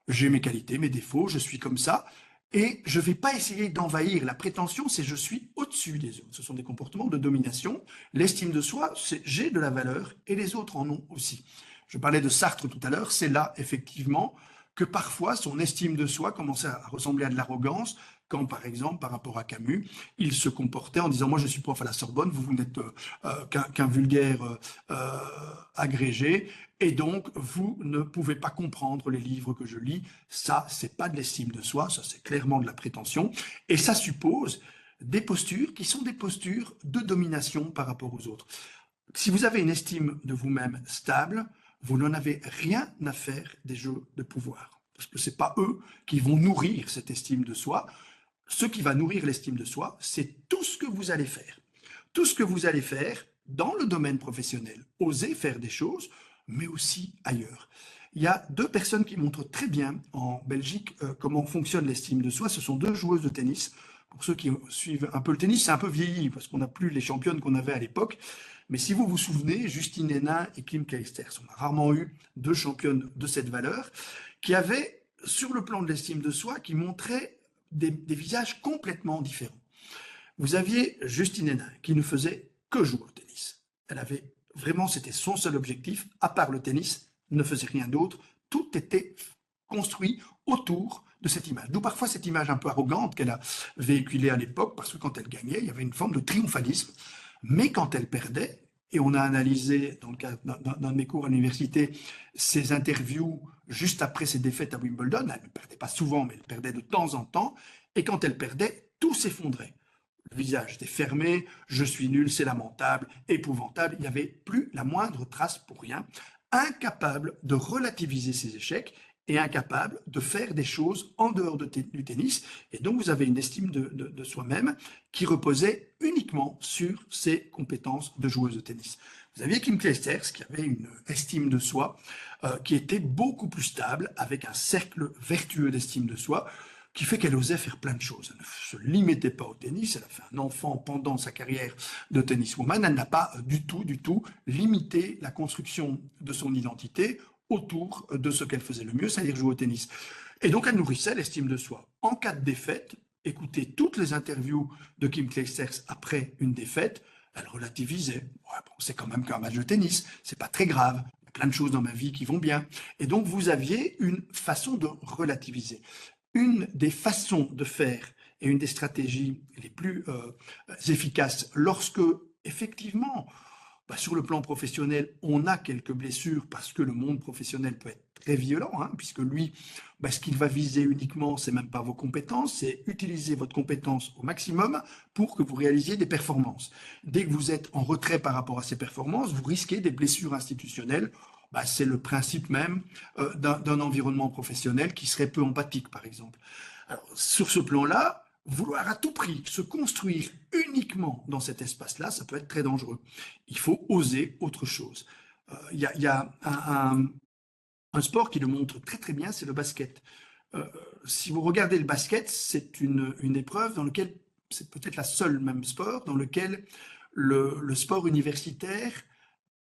j'ai mes qualités, mes défauts, je suis comme ça, et je ne vais pas essayer d'envahir. La prétention, c'est je suis au-dessus des autres. Ce sont des comportements de domination. L'estime de soi, c'est j'ai de la valeur et les autres en ont aussi. Je parlais de Sartre tout à l'heure, c'est là, effectivement, que parfois son estime de soi commençait à ressembler à de l'arrogance, quand, par exemple, par rapport à Camus, il se comportait en disant « moi, je suis prof à la Sorbonne, vous n'êtes qu'un vulgaire agrégé, et donc, vous ne pouvez pas comprendre les livres que je lis. » Ça, c'est pas de l'estime de soi, ça, c'est clairement de la prétention, et ça suppose des postures qui sont des postures de domination par rapport aux autres. Si vous avez une estime de vous-même stable, vous n'en avez rien à faire des jeux de pouvoir. Parce que ce n'est pas eux qui vont nourrir cette estime de soi. ce qui va nourrir l'estime de soi, c'est tout ce que vous allez faire. Tout ce que vous allez faire dans le domaine professionnel. Oser faire des choses, mais aussi ailleurs. Il y a deux personnes qui montrent très bien en Belgique comment fonctionne l'estime de soi. Ce sont deux joueuses de tennis. Pour ceux qui suivent un peu le tennis, c'est un peu vieilli parce qu'on n'a plus les championnes qu'on avait à l'époque. Mais si vous vous souvenez, Justine Henin et Kim Clijsters, on a rarement eu deux championnes de cette valeur qui avaient, sur le plan de l'estime de soi, qui montraient des visages complètement différents. Vous aviez Justine Henin qui ne faisait que jouer au tennis. Elle avait vraiment, c'était son seul objectif, à part le tennis, ne faisait rien d'autre. Tout était construit autour de cette image. D'où parfois cette image un peu arrogante qu'elle a véhiculée à l'époque, parce que quand elle gagnait, il y avait une forme de triomphalisme. Mais quand elle perdait, et on a analysé dans le cadre d'un de mes cours à l'université ses interviews juste après ses défaites à Wimbledon, elle ne perdait pas souvent, mais elle perdait de temps en temps, et quand elle perdait, tout s'effondrait. Le visage était fermé, je suis nul, c'est lamentable, épouvantable, il n'y avait plus la moindre trace pour rien, incapable de relativiser ses échecs et incapable de faire des choses en dehors du tennis. Et donc vous avez une estime de soi-même qui reposait uniquement sur ses compétences de joueuse de tennis. Vous aviez Kim Clijsters qui avait une estime de soi qui était beaucoup plus stable, avec un cercle vertueux d'estime de soi, qui fait qu'elle osait faire plein de choses. Elle ne se limitait pas au tennis, elle a fait un enfant pendant sa carrière de tenniswoman, elle n'a pas du tout limité la construction de son identité autour de ce qu'elle faisait le mieux, c'est-à-dire jouer au tennis. Et donc elle nourrissait l'estime de soi. En cas de défaite, écoutez toutes les interviews de Kim Clijsters après une défaite, elle relativisait. Ouais, bon, c'est quand même qu'un match de tennis, c'est pas très grave, il y a plein de choses dans ma vie qui vont bien. Et donc vous aviez une façon de relativiser. Une des façons de faire et une des stratégies les plus efficaces lorsque, effectivement, sur le plan professionnel, on a quelques blessures parce que le monde professionnel peut être très violent, hein, puisque lui, ce qu'il va viser uniquement, c'est même pas vos compétences, c'est utiliser votre compétence au maximum pour que vous réalisiez des performances. Dès que vous êtes en retrait par rapport à ces performances, vous risquez des blessures institutionnelles. C'est le principe même d'un environnement professionnel qui serait peu empathique, par exemple. Alors, sur ce plan-là, vouloir à tout prix se construire uniquement dans cet espace-là, ça peut être très dangereux. Il faut oser autre chose. Il y a un sport qui le montre très très bien, c'est le basket. Si vous regardez le basket, c'est une épreuve dans laquelle, c'est peut-être la seule même sport, dans lequel le sport universitaire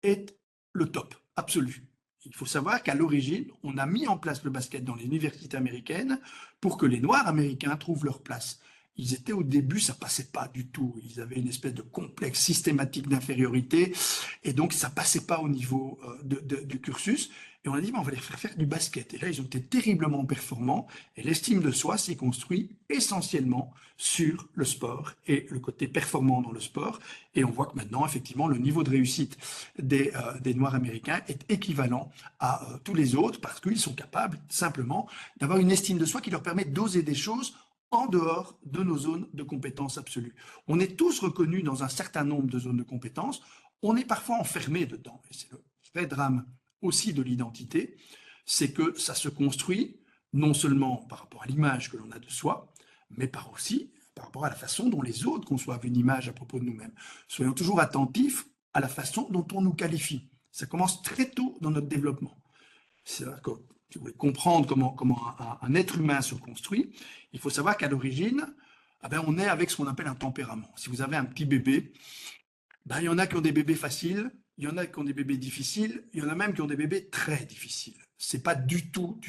est le top absolu. Il faut savoir qu'à l'origine, on a mis en place le basket dans les universités américaines pour que les Noirs américains trouvent leur place. Ils étaient au début, ça passait pas du tout. Ils avaient une espèce de complexe systématique d'infériorité et donc ça passait pas au niveau du cursus. Et on a dit, on va les faire du basket. Et là, ils ont été terriblement performants. Et l'estime de soi s'est construite essentiellement sur le sport et le côté performant dans le sport. Et on voit que maintenant, effectivement, le niveau de réussite des Noirs américains est équivalent à tous les autres parce qu'ils sont capables simplement d'avoir une estime de soi qui leur permet d'oser des choses en dehors de nos zones de compétences absolues. On est tous reconnus dans un certain nombre de zones de compétences. On est parfois enfermé dedans. Et c'est le vrai drame aussi de l'identité, c'est que ça se construit non seulement par rapport à l'image que l'on a de soi, mais aussi par rapport à la façon dont les autres conçoivent une image à propos de nous-mêmes. Soyons toujours attentifs à la façon dont on nous qualifie. Ça commence très tôt dans notre développement. C'est-à-dire que si vous voulez comprendre comment un être humain se construit, il faut savoir qu'à l'origine, on est avec ce qu'on appelle un tempérament. Si vous avez un petit bébé, il y en a qui ont des bébés faciles, il y en a qui ont des bébés difficiles, il y en a même qui ont des bébés très difficiles. C'est pas du tout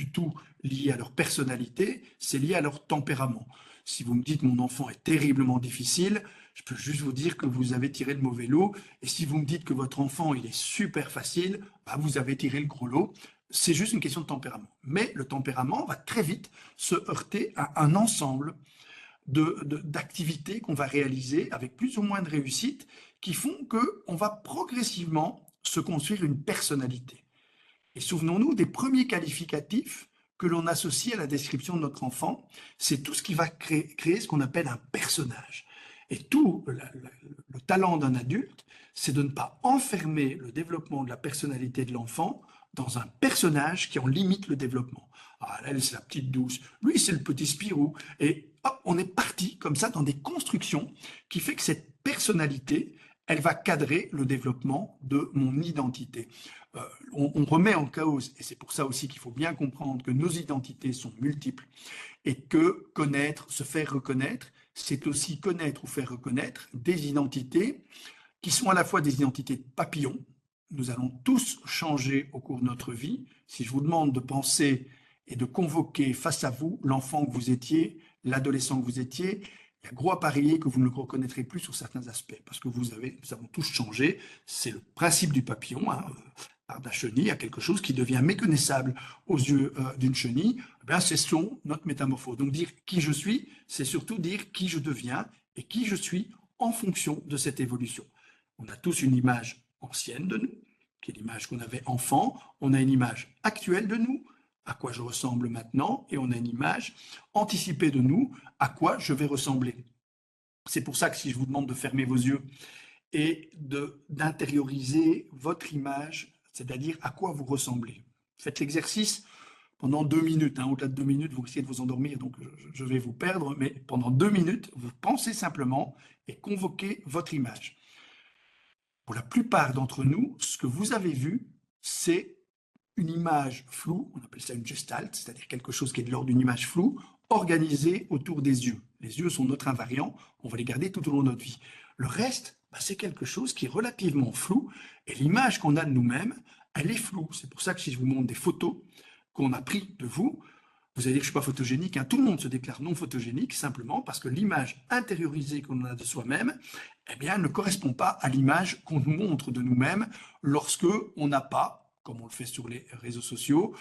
lié à leur personnalité, c'est lié à leur tempérament. Si vous me dites mon enfant est terriblement difficile, je peux juste vous dire que vous avez tiré le mauvais lot. Et si vous me dites que votre enfant il est super facile, vous avez tiré le gros lot. C'est juste une question de tempérament. Mais le tempérament va très vite se heurter à un ensemble d'activités qu'on va réaliser avec plus ou moins de réussite qui font qu'on va progressivement se construire une personnalité. Et souvenons-nous des premiers qualificatifs que l'on associe à la description de notre enfant, c'est tout ce qui va créer ce qu'on appelle un personnage. Et tout le talent d'un adulte, c'est de ne pas enfermer le développement de la personnalité de l'enfant dans un personnage qui en limite le développement. Ah, elle, c'est la petite douce, lui, c'est le petit Spirou. Et hop, on est parti comme ça dans des constructions qui fait que cette personnalité, elle va cadrer le développement de mon identité. On remet en cause, et c'est pour ça aussi qu'il faut bien comprendre que nos identités sont multiples, et que connaître, se faire reconnaître, c'est aussi connaître ou faire reconnaître des identités qui sont à la fois des identités de papillons. Nous allons tous changer au cours de notre vie. Si je vous demande de penser et de convoquer face à vous l'enfant que vous étiez, l'adolescent que vous étiez, il y a gros à parier que vous ne le reconnaîtrez plus sur certains aspects, parce que nous avons tous changé. C'est le principe du papillon. D'un chenille à quelque chose qui devient méconnaissable aux yeux d'une chenille, c'est notre métamorphose. Donc dire qui je suis, c'est surtout dire qui je deviens et qui je suis en fonction de cette évolution. On a tous une image ancienne de nous, qui est l'image qu'on avait enfant. On a une image actuelle de nous, à quoi je ressemble maintenant, et on a une image anticipée de nous, à quoi je vais ressembler. C'est pour ça que si je vous demande de fermer vos yeux et d'intérioriser votre image, c'est-à-dire à quoi vous ressemblez. Faites l'exercice pendant 2 minutes. Au-delà de 2 minutes, vous risquez de vous endormir, donc je vais vous perdre, mais pendant 2 minutes, vous pensez simplement et convoquez votre image. Pour la plupart d'entre nous, ce que vous avez vu, c'est une image floue, on appelle ça une gestalt, c'est-à-dire quelque chose qui est de l'ordre d'une image floue, organisée autour des yeux. Les yeux sont notre invariant, on va les garder tout au long de notre vie. Le reste, c'est quelque chose qui est relativement flou, et l'image qu'on a de nous-mêmes, elle est floue. C'est pour ça que si je vous montre des photos qu'on a prises de vous, vous allez dire que je ne suis pas photogénique. Tout le monde se déclare non photogénique, simplement parce que l'image intériorisée qu'on a de soi-même, ne correspond pas à l'image qu'on nous montre de nous-mêmes lorsque on n'a pas, comme on le fait sur les réseaux sociaux,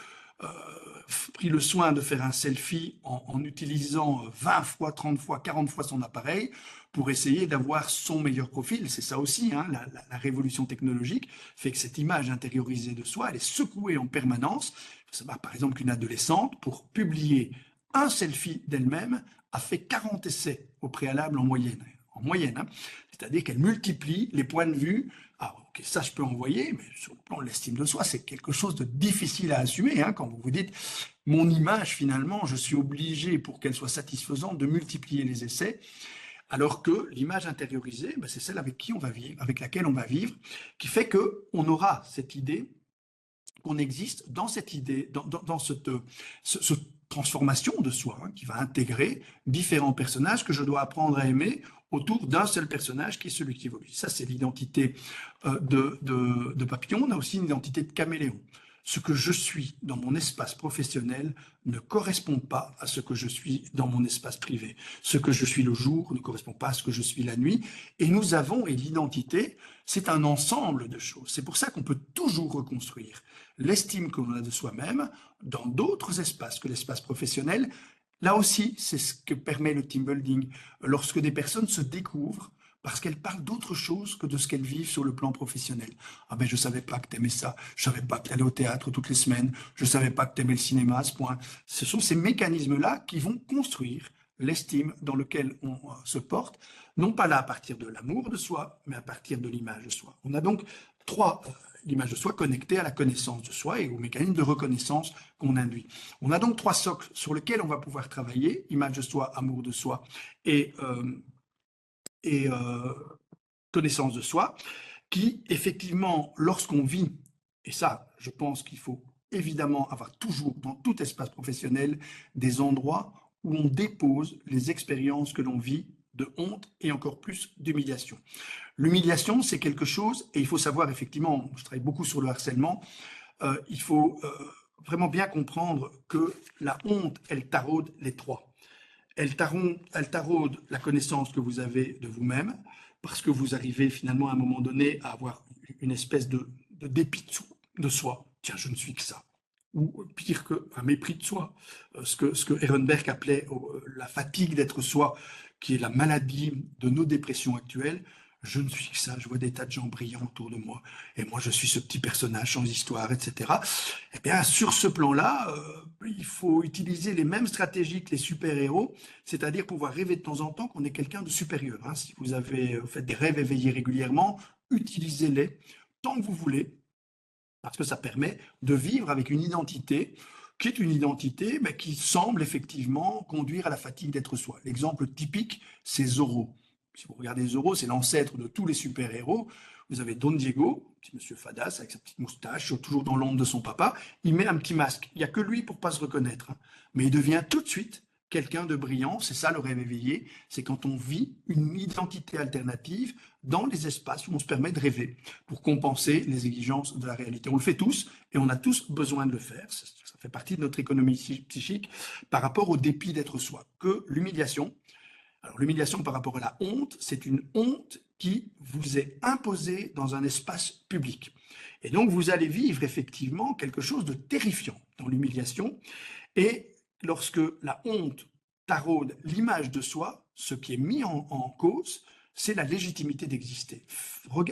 pris le soin de faire un selfie en utilisant 20 fois, 30 fois, 40 fois son appareil pour essayer d'avoir son meilleur profil. C'est ça aussi, la révolution technologique fait que cette image intériorisée de soi, elle est secouée en permanence. Il faut savoir par exemple qu'une adolescente, pour publier un selfie d'elle-même, a fait 40 essais au préalable en moyenne. C'est-à-dire qu'elle multiplie les points de vue. Ah, ok, ça je peux envoyer, mais sur le plan de l'estime de soi, c'est quelque chose de difficile à assumer. Quand vous vous dites, mon image finalement, je suis obligé pour qu'elle soit satisfaisante de multiplier les essais, alors que l'image intériorisée, c'est celle avec qui on va vivre, avec laquelle on va vivre, qui fait qu'on aura cette idée qu'on existe dans cette idée, dans cette transformation de soi, qui va intégrer différents personnages que je dois apprendre à aimer autour d'un seul personnage qui est celui qui évolue. Ça, c'est l'identité de papillon. On a aussi une identité de caméléon. Ce que je suis dans mon espace professionnel ne correspond pas à ce que je suis dans mon espace privé. Ce que je suis le jour ne correspond pas à ce que je suis la nuit. Et nous avons, et l'identité, c'est un ensemble de choses. C'est pour ça qu'on peut toujours reconstruire l'estime que l'on a de soi-même dans d'autres espaces que l'espace professionnel. Là aussi, c'est ce que permet le team building. Lorsque des personnes se découvrent, parce qu'elles parlent d'autre chose que de ce qu'elles vivent sur le plan professionnel. Ah ben je savais pas que tu aimais ça, je savais pas que tu allais au théâtre toutes les semaines, je savais pas que tu aimais le cinéma à ce point. Ce sont ces mécanismes-là qui vont construire l'estime dans lequel on se porte, non pas là à partir de l'amour de soi, mais à partir de l'image de soi. On a donc l'image de soi connectée à la connaissance de soi et au mécanisme de reconnaissance qu'on induit. On a donc 3 socles sur lesquels on va pouvoir travailler, image de soi, amour de soi et connaissance de soi, qui effectivement, lorsqu'on vit, et ça, je pense qu'il faut évidemment avoir toujours dans tout espace professionnel des endroits où on dépose les expériences que l'on vit de honte et encore plus d'humiliation. L'humiliation, c'est quelque chose, et il faut savoir effectivement, je travaille beaucoup sur le harcèlement, il faut vraiment bien comprendre que la honte, elle taraude les 3. Elle taraude la connaissance que vous avez de vous-même, parce que vous arrivez finalement à un moment donné à avoir une espèce de dépit de soi. Tiens, je ne suis que ça. Ou pire qu'un mépris de soi. Ce que Ehrenberg appelait la fatigue d'être soi, qui est la maladie de nos dépressions actuelles. Je ne suis que ça, je vois des tas de gens brillants autour de moi, et moi je suis ce petit personnage sans histoire, etc. Eh bien, sur ce plan-là, il faut utiliser les mêmes stratégies que les super-héros, c'est-à-dire pouvoir rêver de temps en temps qu'on est quelqu'un de supérieur. Si vous avez fait des rêves éveillés régulièrement, utilisez-les tant que vous voulez, parce que ça permet de vivre avec une identité qui est une identité qui semble effectivement conduire à la fatigue d'être soi. L'exemple typique, c'est Zorro. Si vous regardez Zorro, c'est l'ancêtre de tous les super-héros. Vous avez Don Diego, petit monsieur Fadas avec sa petite moustache, toujours dans l'ombre de son papa. Il met un petit masque. Il n'y a que lui pour ne pas se reconnaître. Mais il devient tout de suite quelqu'un de brillant. C'est ça le rêve éveillé. C'est quand on vit une identité alternative dans les espaces où on se permet de rêver pour compenser les exigences de la réalité. On le fait tous et on a tous besoin de le faire. Ça fait partie de notre économie psychique par rapport au dépit d'être soi. Que l'humiliation, alors l'humiliation par rapport à la honte, c'est une honte qui vous est imposée dans un espace public. Et donc vous allez vivre effectivement quelque chose de terrifiant dans l'humiliation. Et lorsque la honte taraude l'image de soi, ce qui est mis en cause, c'est la légitimité d'exister.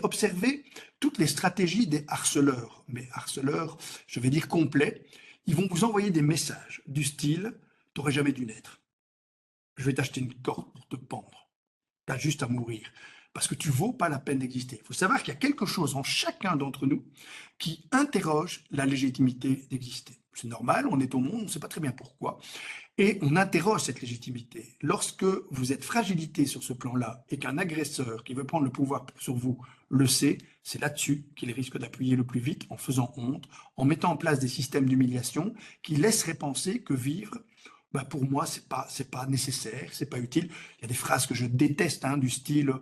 Observez toutes les stratégies des harceleurs, mais harceleurs, je vais dire complets. Ils vont vous envoyer des messages du style « t'aurais jamais dû naître ». Je vais t'acheter une corde pour te pendre. T'as juste à mourir. Parce que tu vaux pas la peine d'exister. Il faut savoir qu'il y a quelque chose en chacun d'entre nous qui interroge la légitimité d'exister. C'est normal, on est au monde, on ne sait pas très bien pourquoi. Et on interroge cette légitimité. Lorsque vous êtes fragilité sur ce plan-là et qu'un agresseur qui veut prendre le pouvoir sur vous le sait, c'est là-dessus qu'il risque d'appuyer le plus vite en faisant honte, en mettant en place des systèmes d'humiliation qui laisseraient penser que vivre, pour moi, c'est pas nécessaire, c'est pas utile. Il y a des phrases que je déteste, du style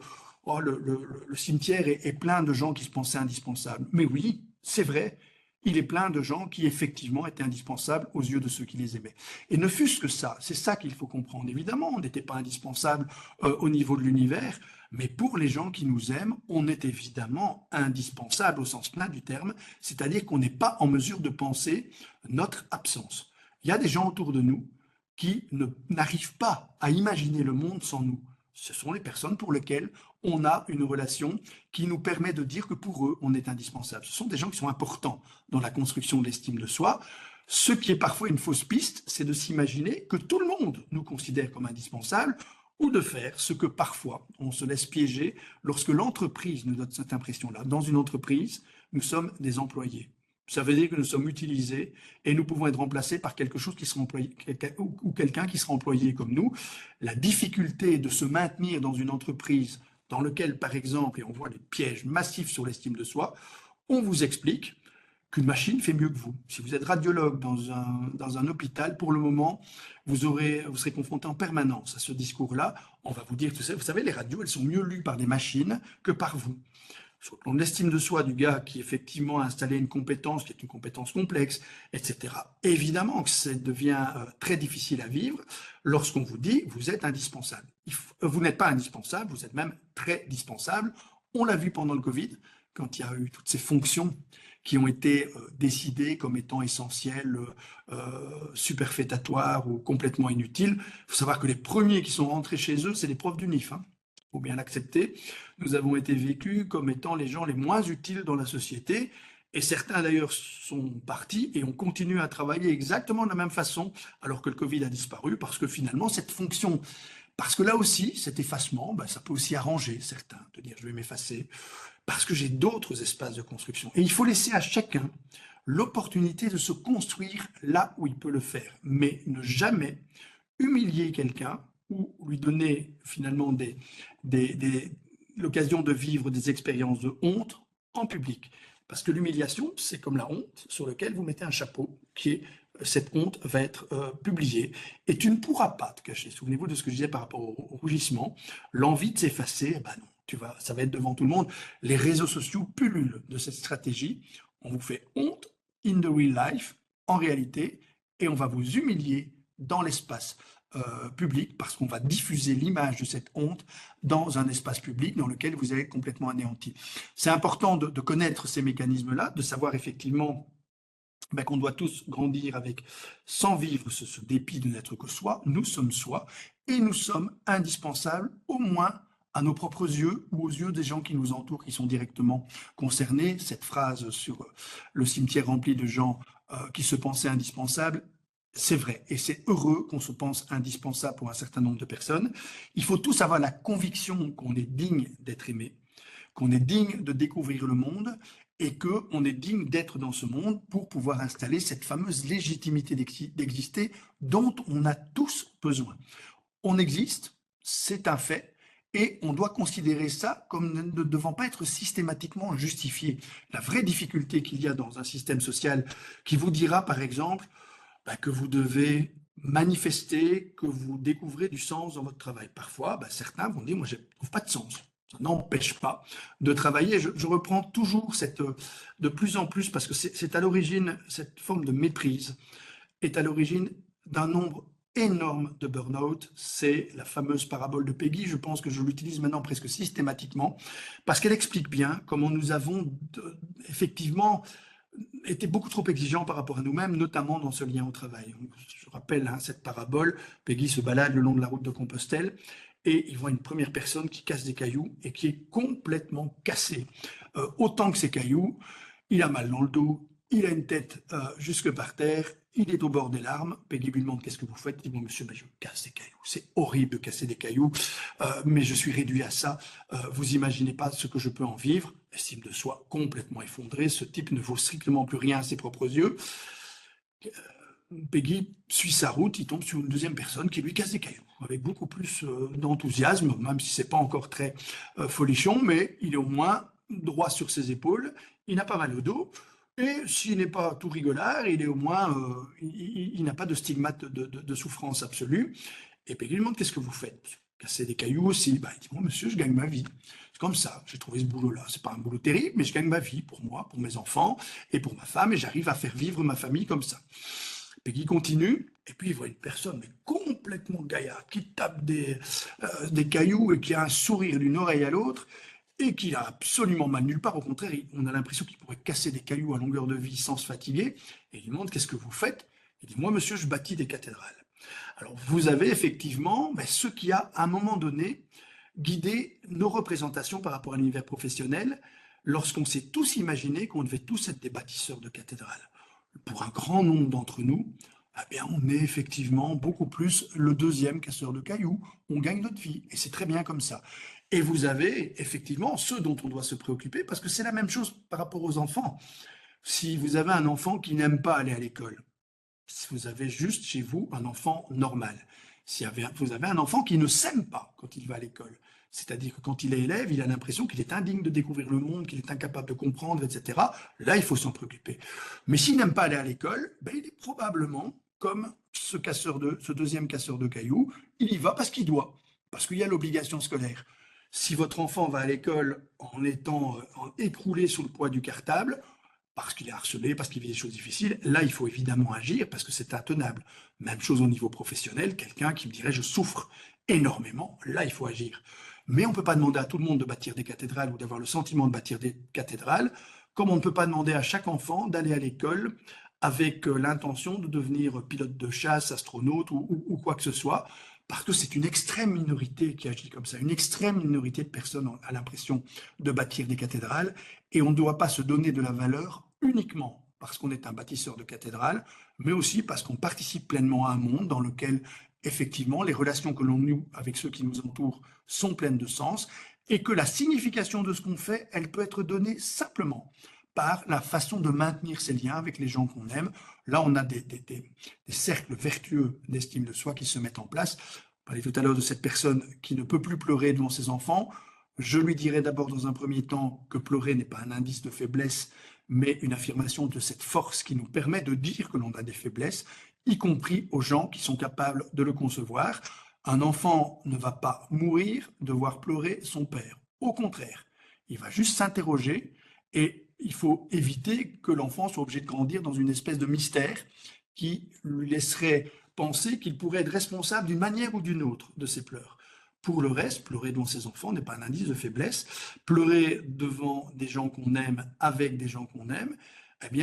« Oh, le cimetière est plein de gens qui se pensaient indispensables ». Mais oui, c'est vrai, il est plein de gens qui effectivement étaient indispensables aux yeux de ceux qui les aimaient. Et ne fût-ce que ça, c'est ça qu'il faut comprendre. Évidemment, on n'était pas indispensable au niveau de l'univers, mais pour les gens qui nous aiment, on est évidemment indispensable au sens plein du terme, c'est-à-dire qu'on n'est pas en mesure de penser notre absence. Il y a des gens autour de nous qui n'arrivent pas à imaginer le monde sans nous. Ce sont les personnes pour lesquelles on a une relation qui nous permet de dire que pour eux, on est indispensable. Ce sont des gens qui sont importants dans la construction de l'estime de soi. Ce qui est parfois une fausse piste, c'est de s'imaginer que tout le monde nous considère comme indispensables ou de faire ce que parfois on se laisse piéger lorsque l'entreprise nous donne cette impression-là. Dans une entreprise, nous sommes des employés. Ça veut dire que nous sommes utilisés et nous pouvons être remplacés par quelque chose qui sera employé, ou quelqu'un qui sera employé comme nous. La difficulté de se maintenir dans une entreprise dans laquelle, par exemple, et on voit les pièges massifs sur l'estime de soi, on vous explique qu'une machine fait mieux que vous. Si vous êtes radiologue dans un hôpital, pour le moment, vous serez confronté en permanence à ce discours-là. On va vous dire, vous savez, les radios, elles sont mieux lues par des machines que par vous. Sur le plan de l'estime de soi du gars qui effectivement a installé une compétence qui est une compétence complexe, etc. Évidemment que ça devient très difficile à vivre lorsqu'on vous dit vous êtes indispensable. Vous n'êtes pas indispensable, vous êtes même très dispensable. On l'a vu pendant le Covid, quand il y a eu toutes ces fonctions qui ont été décidées comme étant essentielles, superfétatoires ou complètement inutiles. Il faut savoir que les premiers qui sont rentrés chez eux, c'est les profs d'UNIF. Il faut bien l'accepter. Nous avons été vécus comme étant les gens les moins utiles dans la société. Et certains d'ailleurs sont partis et ont continué à travailler exactement de la même façon alors que le Covid a disparu parce que finalement cette fonction, parce que là aussi cet effacement, ça peut aussi arranger certains de dire je vais m'effacer parce que j'ai d'autres espaces de construction. Et il faut laisser à chacun l'opportunité de se construire là où il peut le faire, mais ne jamais humilier quelqu'un ou lui donner finalement l'occasion de vivre des expériences de honte en public. Parce que l'humiliation, c'est comme la honte sur laquelle vous mettez un chapeau, qui est cette honte va être publiée. Et tu ne pourras pas te cacher. Souvenez-vous de ce que je disais par rapport au rougissement. L'envie de s'effacer, non, ça va être devant tout le monde. Les réseaux sociaux pullulent de cette stratégie. On vous fait honte in the real life, en réalité, et on va vous humilier dans l'espace public parce qu'on va diffuser l'image de cette honte dans un espace public dans lequel vous allez être complètement anéanti. C'est important de connaître ces mécanismes-là, de savoir effectivement qu'on doit tous grandir sans vivre ce dépit de n'être que soi. Nous sommes soi et nous sommes indispensables au moins à nos propres yeux ou aux yeux des gens qui nous entourent, qui sont directement concernés. Cette phrase sur le cimetière rempli de gens qui se pensaient indispensables, c'est vrai, et c'est heureux qu'on se pense indispensable pour un certain nombre de personnes. Il faut tous avoir la conviction qu'on est digne d'être aimé, qu'on est digne de découvrir le monde et qu'on est digne d'être dans ce monde pour pouvoir installer cette fameuse légitimité d'exister dont on a tous besoin. On existe, c'est un fait, et on doit considérer ça comme ne devant pas être systématiquement justifié. La vraie difficulté qu'il y a dans un système social qui vous dira, par exemple, que vous devez manifester, que vous découvrez du sens dans votre travail. Parfois, certains vont dire, moi, je ne trouve pas de sens. Ça n'empêche pas de travailler. Je reprends toujours de plus en plus, parce que c'est à l'origine, cette forme de méprise est à l'origine d'un nombre énorme de burn-out. C'est la fameuse parabole de Peggy. Je pense que je l'utilise maintenant presque systématiquement, parce qu'elle explique bien comment nous avons effectivement été beaucoup trop exigeants par rapport à nous-mêmes, notamment dans ce lien au travail. Je rappelle cette parabole, Peggy se balade le long de la route de Compostelle et il voit une première personne qui casse des cailloux et qui est complètement cassée. Autant que ces cailloux, il a mal dans le dos, il a une tête jusque par terre, il est au bord des larmes. Peggy lui demande qu'est-ce que vous faites. Il dit, bon, monsieur, je casse des cailloux. C'est horrible de casser des cailloux, mais je suis réduit à ça. Vous imaginez pas ce que je peux en vivre. Estime de soi complètement effondrée. Ce type ne vaut strictement plus rien à ses propres yeux. Peggy suit sa route, il tombe sur une deuxième personne qui lui casse des cailloux, avec beaucoup plus d'enthousiasme, même si c'est pas encore très folichon, mais il est au moins droit sur ses épaules, il n'a pas mal au dos, et s'il n'est pas tout rigolard, il est au moins, il n'a pas de stigmate de souffrance absolue. Et Peggy lui demande, qu'est-ce que vous faites? Casser des cailloux aussi? Il dit, bon, monsieur, je gagne ma vie. C'est comme ça, j'ai trouvé ce boulot-là. C'est pas un boulot terrible, mais je gagne ma vie pour moi, pour mes enfants et pour ma femme, et j'arrive à faire vivre ma famille comme ça. Peggy continue, et puis il voit une personne mais complètement gaillarde, qui tape des cailloux et qui a un sourire d'une oreille à l'autre, et qui a absolument mal nulle part. Au contraire, on a l'impression qu'il pourrait casser des cailloux à longueur de vie sans se fatiguer. Et il lui demande, qu'est-ce que vous faites? Il dit, moi, monsieur, je bâtis des cathédrales. Alors, vous avez effectivement ce qui a, à un moment donné, guidé nos représentations par rapport à l'univers professionnel, lorsqu'on s'est tous imaginé qu'on devait tous être des bâtisseurs de cathédrales. Pour un grand nombre d'entre nous, on est effectivement beaucoup plus le deuxième casseur de cailloux. On gagne notre vie, et c'est très bien comme ça. Et vous avez effectivement ceux dont on doit se préoccuper, parce que c'est la même chose par rapport aux enfants. Si vous avez un enfant qui n'aime pas aller à l'école, si vous avez juste chez vous un enfant normal, si vous avez un enfant qui ne s'aime pas quand il va à l'école, c'est-à-dire que quand il est élève, il a l'impression qu'il est indigne de découvrir le monde, qu'il est incapable de comprendre, etc. Là, il faut s'en préoccuper. Mais s'il n'aime pas aller à l'école, il est probablement comme ce deuxième casseur de cailloux, il y va parce qu'il doit, parce qu'il y a l'obligation scolaire. Si votre enfant va à l'école en étant écroulé sous le poids du cartable, parce qu'il est harcelé, parce qu'il vit des choses difficiles, là, il faut évidemment agir parce que c'est intenable. Même chose au niveau professionnel, quelqu'un qui me dirait « je souffre énormément », là, il faut agir. Mais on ne peut pas demander à tout le monde de bâtir des cathédrales ou d'avoir le sentiment de bâtir des cathédrales, comme on ne peut pas demander à chaque enfant d'aller à l'école avec l'intention de devenir pilote de chasse, astronaute ou quoi que ce soit, parce que c'est une extrême minorité qui agit comme ça. Une extrême minorité de personnes ont l'impression de bâtir des cathédrales, et on ne doit pas se donner de la valeur uniquement parce qu'on est un bâtisseur de cathédrales, mais aussi parce qu'on participe pleinement à un monde dans lequel, effectivement, les relations que l'on noue avec ceux qui nous entourent sont pleines de sens, et que la signification de ce qu'on fait, elle peut être donnée simplement par la façon de maintenir ces liens avec les gens qu'on aime. Là, on a des cercles vertueux d'estime de soi qui se mettent en place. On parlait tout à l'heure de cette personne qui ne peut plus pleurer devant ses enfants. Je lui dirais d'abord dans un premier temps que pleurer n'est pas un indice de faiblesse, mais une affirmation de cette force qui nous permet de dire que l'on a des faiblesses, y compris aux gens qui sont capables de le concevoir. Un enfant ne va pas mourir de voir pleurer son père. Au contraire, il va juste s'interroger, et il faut éviter que l'enfant soit obligé de grandir dans une espèce de mystère qui lui laisserait penser qu'il pourrait être responsable d'une manière ou d'une autre de ses pleurs. Pour le reste, pleurer devant ses enfants n'est pas un indice de faiblesse. Pleurer devant des gens qu'on aime, avec des gens qu'on aime,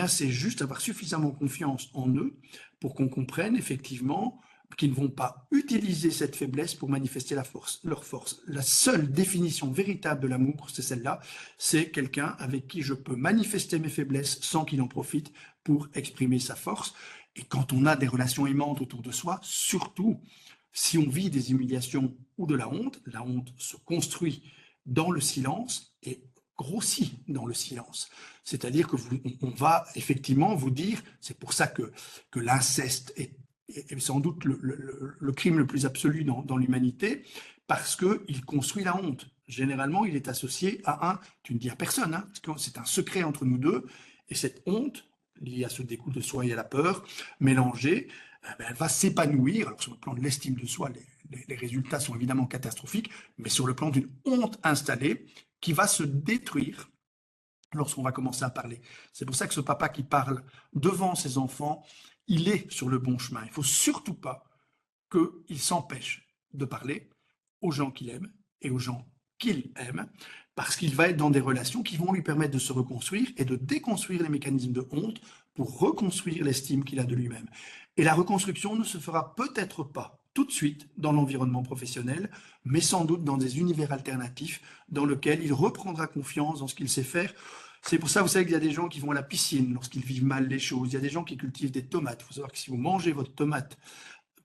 c'est juste avoir suffisamment confiance en eux pour qu'on comprenne effectivement qu'ils ne vont pas utiliser cette faiblesse pour manifester leur force. La seule définition véritable de l'amour, c'est celle-là, c'est quelqu'un avec qui je peux manifester mes faiblesses sans qu'il en profite pour exprimer sa force. Et quand on a des relations aimantes autour de soi, surtout si on vit des humiliations ou de la honte se construit dans le silence, et grossit dans le silence. C'est-à-dire que on va effectivement vous dire, c'est pour ça que l'inceste est sans doute le crime le plus absolu dans l'humanité, parce qu'il construit la honte. Généralement, il est associé à tu ne dis à personne, hein, c'est un secret entre nous deux, et cette honte, liée à ce dégoût de soi et à la peur, mélangée, elle va s'épanouir. Alors sur le plan de l'estime de soi, les résultats sont évidemment catastrophiques, mais sur le plan d'une honte installée qui va se détruire lorsqu'on va commencer à parler. C'est pour ça que ce papa qui parle devant ses enfants, il est sur le bon chemin. Il ne faut surtout pas qu'il s'empêche de parler aux gens qu'il aime et aux gens qu'il aime, parce qu'il va être dans des relations qui vont lui permettre de se reconstruire et de déconstruire les mécanismes de honte pour reconstruire l'estime qu'il a de lui-même. Et la reconstruction ne se fera peut-être pas tout de suite dans l'environnement professionnel, mais sans doute dans des univers alternatifs dans lesquels il reprendra confiance dans ce qu'il sait faire. C'est pour ça, vous savez qu'il y a des gens qui vont à la piscine lorsqu'ils vivent mal les choses. Il y a des gens qui cultivent des tomates. Il faut savoir que si vous mangez votre tomate,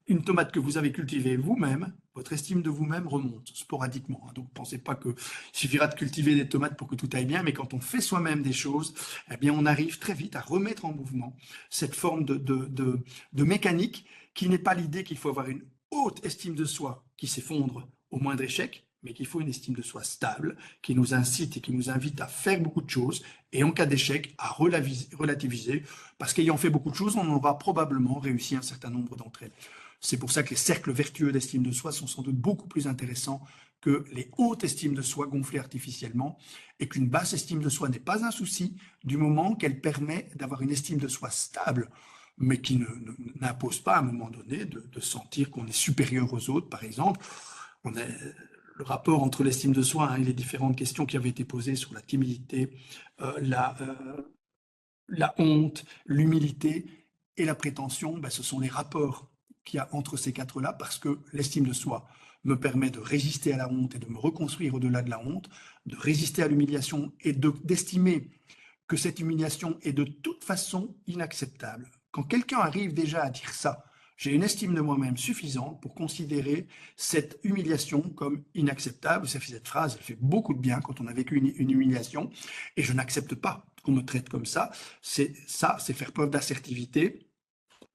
une tomate que vous avez cultivée vous-même, votre estime de vous-même remonte sporadiquement. Donc, pensez pas qu'il suffira de cultiver des tomates pour que tout aille bien, mais quand on fait soi-même des choses, eh bien, on arrive très vite à remettre en mouvement cette forme de mécanique qui n'est pas l'idée qu'il faut avoir une haute estime de soi qui s'effondre au moindre échec, mais qu'il faut une estime de soi stable, qui nous incite et qui nous invite à faire beaucoup de choses, et en cas d'échec, à relativiser, parce qu'ayant fait beaucoup de choses, on aura probablement réussi un certain nombre d'entre elles. C'est pour ça que les cercles vertueux d'estime de soi sont sans doute beaucoup plus intéressants que les hautes estimes de soi gonflées artificiellement, et qu'une basse estime de soi n'est pas un souci du moment qu'elle permet d'avoir une estime de soi stable, mais qui n'impose pas à un moment donné de sentir qu'on est supérieur aux autres, par exemple. Le rapport entre l'estime de soi et les différentes questions qui avaient été posées sur la timidité, la honte, l'humilité et la prétention, ce sont les rapports qu'il y a entre ces quatre-là, parce que l'estime de soi me permet de résister à la honte et de me reconstruire au-delà de la honte, de résister à l'humiliation et d'estimer que cette humiliation est de toute façon inacceptable. Quand quelqu'un arrive déjà à dire ça, j'ai une estime de moi-même suffisante pour considérer cette humiliation comme inacceptable. Ça fait cette phrase, elle fait beaucoup de bien quand on a vécu une humiliation, et je n'accepte pas qu'on me traite comme ça. C'est faire preuve d'assertivité.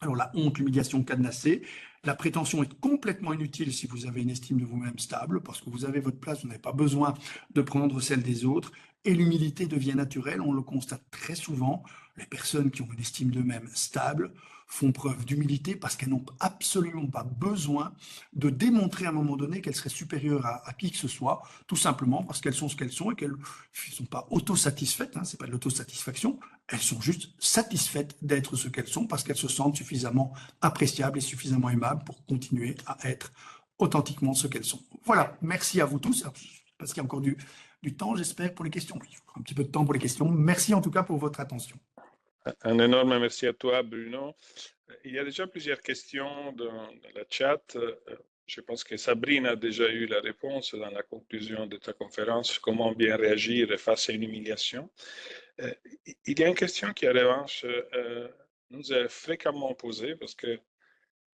Alors la honte, l'humiliation cadenassée, la prétention est complètement inutile si vous avez une estime de vous-même stable, parce que vous avez votre place, vous n'avez pas besoin de prendre celle des autres, et l'humilité devient naturelle, on le constate très souvent. Les personnes qui ont une estime d'eux-mêmes stable font preuve d'humilité parce qu'elles n'ont absolument pas besoin de démontrer à un moment donné qu'elles seraient supérieures à qui que ce soit, tout simplement parce qu'elles sont ce qu'elles sont et qu'elles ne sont pas autosatisfaites, hein, c'est pas de l'autosatisfaction, elles sont juste satisfaites d'être ce qu'elles sont parce qu'elles se sentent suffisamment appréciables et suffisamment aimables pour continuer à être authentiquement ce qu'elles sont. Voilà, merci à vous tous. Alors, parce qu'il y a encore du temps, j'espère, pour les questions. Un petit peu de temps pour les questions. Merci en tout cas pour votre attention. Un énorme merci à toi, Bruno. Il y a déjà plusieurs questions dans le chat. Je pense que Sabrine a déjà eu la réponse dans la conclusion de ta conférence, comment bien réagir face à une humiliation. Il y a une question qui, en revanche, nous est fréquemment posée, parce que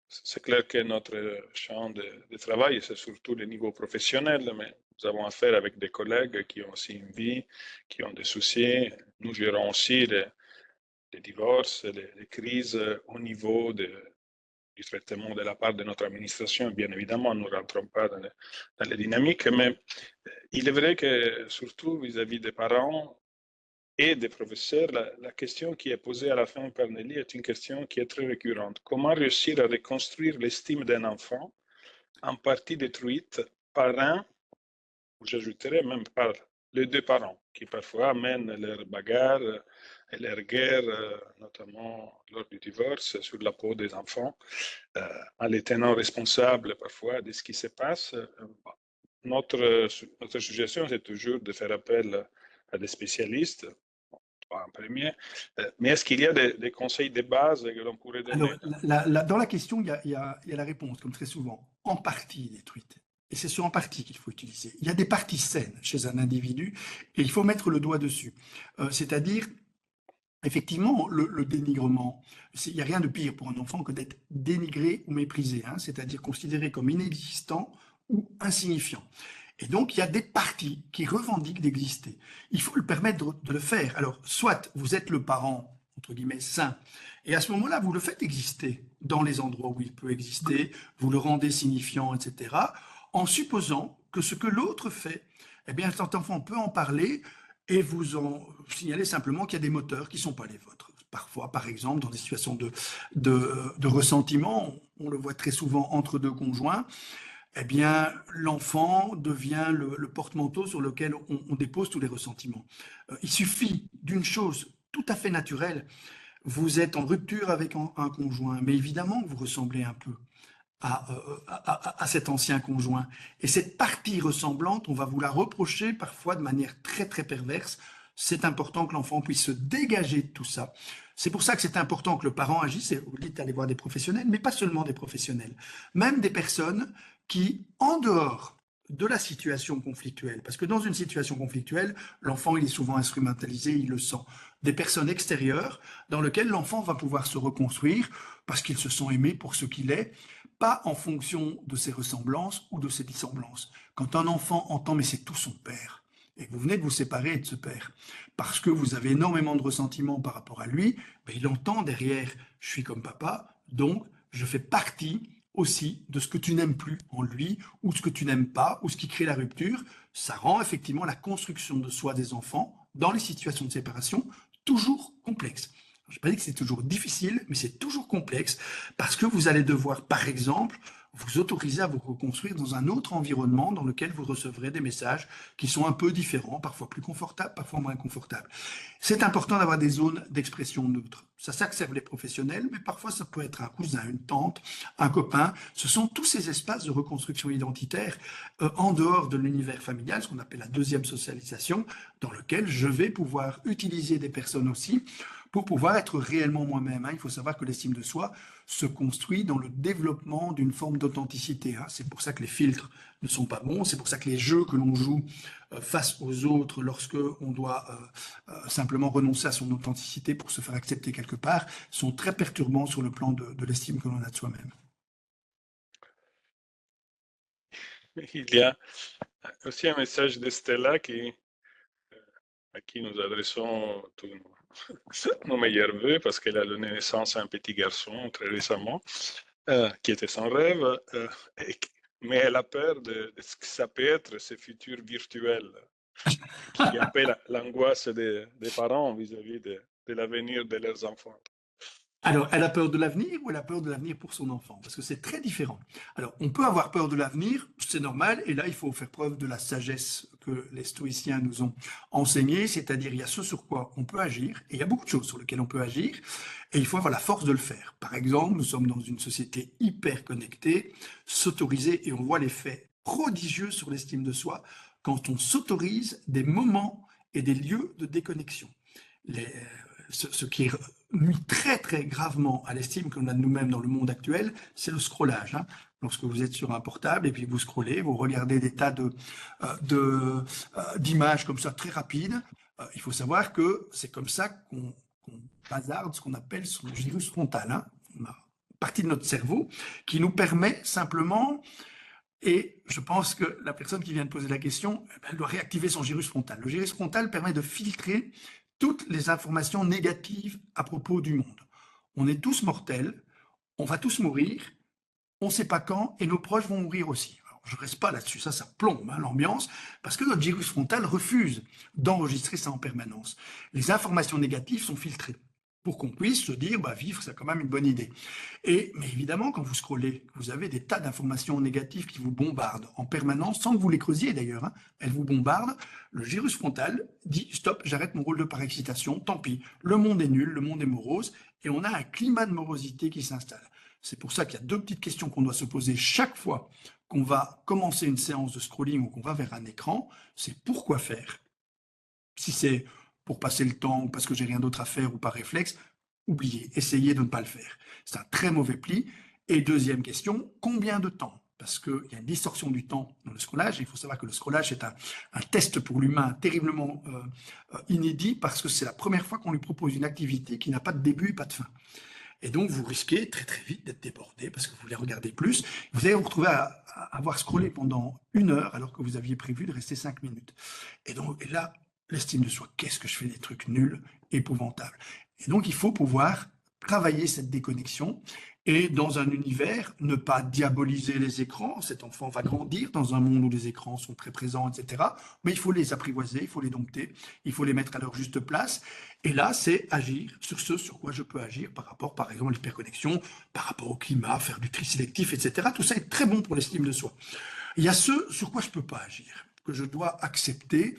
c'est clair que notre champ de travail, c'est surtout le niveau professionnel, mais nous avons affaire avec des collègues qui ont aussi une vie, qui ont des soucis. Nous gérons aussi les divorces, les crises au niveau du traitement de la part de notre administration. Bien évidemment, nous ne rentrons pas dans les dynamiques, mais il est vrai que surtout vis-à-vis des parents et des professeurs, la question qui est posée à la fin par Nelly est une question qui est très récurrente. Comment réussir à reconstruire l'estime d'un enfant en partie détruite par un, ou j'ajouterais même par les deux parents, qui parfois amènent leurs bagarres et leurs guerres, notamment lors du divorce, sur la peau des enfants, en les tenant responsables parfois de ce qui se passe. Notre suggestion, c'est toujours de faire appel à des spécialistes, en premier, mais est-ce qu'il y a des conseils de base que l'on pourrait donner? Alors, dans la question, il y a la réponse, comme très souvent, en partie détruite. Et c'est sur en partie qu'il faut utiliser. Il y a des parties saines chez un individu et il faut mettre le doigt dessus. C'est-à-dire, effectivement, le dénigrement, il n'y a rien de pire pour un enfant que d'être dénigré ou méprisé, hein, c'est-à-dire considéré comme inexistant ou insignifiant. Et donc, il y a des parties qui revendiquent d'exister. Il faut le permettre de le faire. Alors, soit vous êtes le parent, entre guillemets, sain, et à ce moment-là, vous le faites exister dans les endroits où il peut exister, vous le rendez signifiant, etc., en supposant que ce que l'autre fait, eh bien, cet enfant peut en parler et vous en signaler simplement qu'il y a des moteurs qui ne sont pas les vôtres. Parfois, par exemple, dans des situations de ressentiment, on le voit très souvent entre deux conjoints, eh bien, l'enfant devient le porte-manteau sur lequel on dépose tous les ressentiments. Il suffit d'une chose tout à fait naturelle. Vous êtes en rupture avec un conjoint, mais évidemment que vous ressemblez un peu à cet ancien conjoint. Et cette partie ressemblante, on va vous la reprocher parfois de manière très très perverse. C'est important que l'enfant puisse se dégager de tout ça. C'est pour ça que c'est important que le parent agisse, et vous dites d'aller voir des professionnels, mais pas seulement des professionnels, même des personnes qui, en dehors de la situation conflictuelle, parce que dans une situation conflictuelle, l'enfant il est souvent instrumentalisé, il le sent, des personnes extérieures dans lesquelles l'enfant va pouvoir se reconstruire parce qu'il se sent aimé pour ce qu'il est, pas en fonction de ses ressemblances ou de ses dissemblances. Quand un enfant entend « mais c'est tout son père », et que vous venez de vous séparer de ce père, parce que vous avez énormément de ressentiments par rapport à lui, ben il entend derrière « je suis comme papa, donc je fais partie aussi de ce que tu n'aimes plus en lui, ou ce que tu n'aimes pas, ou ce qui crée la rupture », ça rend effectivement la construction de soi des enfants, dans les situations de séparation, toujours complexe. Je n'ai pas dit que c'est toujours difficile, mais c'est toujours complexe, parce que vous allez devoir, par exemple, vous autoriser à vous reconstruire dans un autre environnement dans lequel vous recevrez des messages qui sont un peu différents, parfois plus confortables, parfois moins confortables. C'est important d'avoir des zones d'expression neutres. Ça que servent les professionnels, mais parfois ça peut être un cousin, une tante, un copain. Ce sont tous ces espaces de reconstruction identitaire en dehors de l'univers familial, ce qu'on appelle la deuxième socialisation, dans lequel je vais pouvoir utiliser des personnes aussi pour pouvoir être réellement moi-même. Il faut savoir que l'estime de soi se construit dans le développement d'une forme d'authenticité. C'est pour ça que les filtres ne sont pas bons, c'est pour ça que les jeux que l'on joue face aux autres lorsque on doit simplement renoncer à son authenticité pour se faire accepter quelque part sont très perturbants sur le plan de l'estime que l'on a de soi-même. Il y a aussi un message de Stella à qui nous adressons tous nos meilleurs vœux parce qu'elle a donné naissance à un petit garçon très récemment, qui était son rêve, mais elle a peur de ce que ça peut être ce futur virtuel, qui est un peu l'angoisse des parents vis-à-vis de l'avenir de leurs enfants. Alors, elle a peur de l'avenir ou elle a peur de l'avenir pour son enfant? Parce que c'est très différent. Alors, on peut avoir peur de l'avenir, c'est normal, et là, il faut faire preuve de la sagesse que les stoïciens nous ont enseignée, c'est-à-dire il y a ce sur quoi on peut agir, et il y a beaucoup de choses sur lesquelles on peut agir, et il faut avoir la force de le faire. Par exemple, nous sommes dans une société hyper connectée, s'autoriser, et on voit l'effet prodigieux sur l'estime de soi quand on s'autorise des moments et des lieux de déconnexion. Ce qui nuit très très gravement à l'estime que l'on a de nous-mêmes dans le monde actuel, c'est le scrollage. Lorsque vous êtes sur un portable et puis vous scrollez, vous regardez des tas d'images comme ça très rapides, il faut savoir que c'est comme ça qu'on bazarde ce qu'on appelle son gyrus frontal, une partie de notre cerveau qui nous permet simplement, et je pense que la personne qui vient de poser la question, elle doit réactiver son gyrus frontal. Le gyrus frontal permet de filtrer toutes les informations négatives à propos du monde. On est tous mortels, on va tous mourir, on ne sait pas quand, et nos proches vont mourir aussi. Alors, je ne reste pas là-dessus, ça plombe l'ambiance, parce que notre gyrus frontal refuse d'enregistrer ça en permanence. Les informations négatives sont filtrées pour qu'on puisse se dire, vivre, c'est quand même une bonne idée. Mais évidemment, quand vous scrollez, vous avez des tas d'informations négatives qui vous bombardent en permanence, sans que vous les creusiez d'ailleurs, elles vous bombardent. Le gyrus frontal dit, stop, j'arrête mon rôle de parexcitation, tant pis, le monde est nul, le monde est morose, et on a un climat de morosité qui s'installe. C'est pour ça qu'il y a deux petites questions qu'on doit se poser chaque fois qu'on va commencer une séance de scrolling ou qu'on va vers un écran, c'est pourquoi faire? Si c'est pour passer le temps ou parce que j'ai rien d'autre à faire ou par réflexe, oubliez, essayez de ne pas le faire. C'est un très mauvais pli. Et deuxième question, combien de temps? Parce qu'il y a une distorsion du temps dans le scrollage. Il faut savoir que le scrollage est un test pour l'humain terriblement inédit parce que c'est la première fois qu'on lui propose une activité qui n'a pas de début et pas de fin. Et donc, vous risquez très très vite d'être débordé parce que vous les regardez plus. Vous allez vous retrouver à avoir scrollé pendant 1 heure alors que vous aviez prévu de rester 5 minutes. Et donc, et là, l'estime de soi, qu'est-ce que je fais des trucs nuls, épouvantables. Et donc, il faut pouvoir travailler cette déconnexion et dans un univers, ne pas diaboliser les écrans. Cet enfant va grandir dans un monde où les écrans sont très présents, etc. Mais il faut les apprivoiser, il faut les dompter, il faut les mettre à leur juste place. Et là, c'est agir sur ce sur quoi je peux agir par rapport, par exemple, à l'hyperconnexion, par rapport au climat, faire du tri sélectif, etc. Tout ça est très bon pour l'estime de soi. Il y a ce sur quoi je ne peux pas agir, que je dois accepter.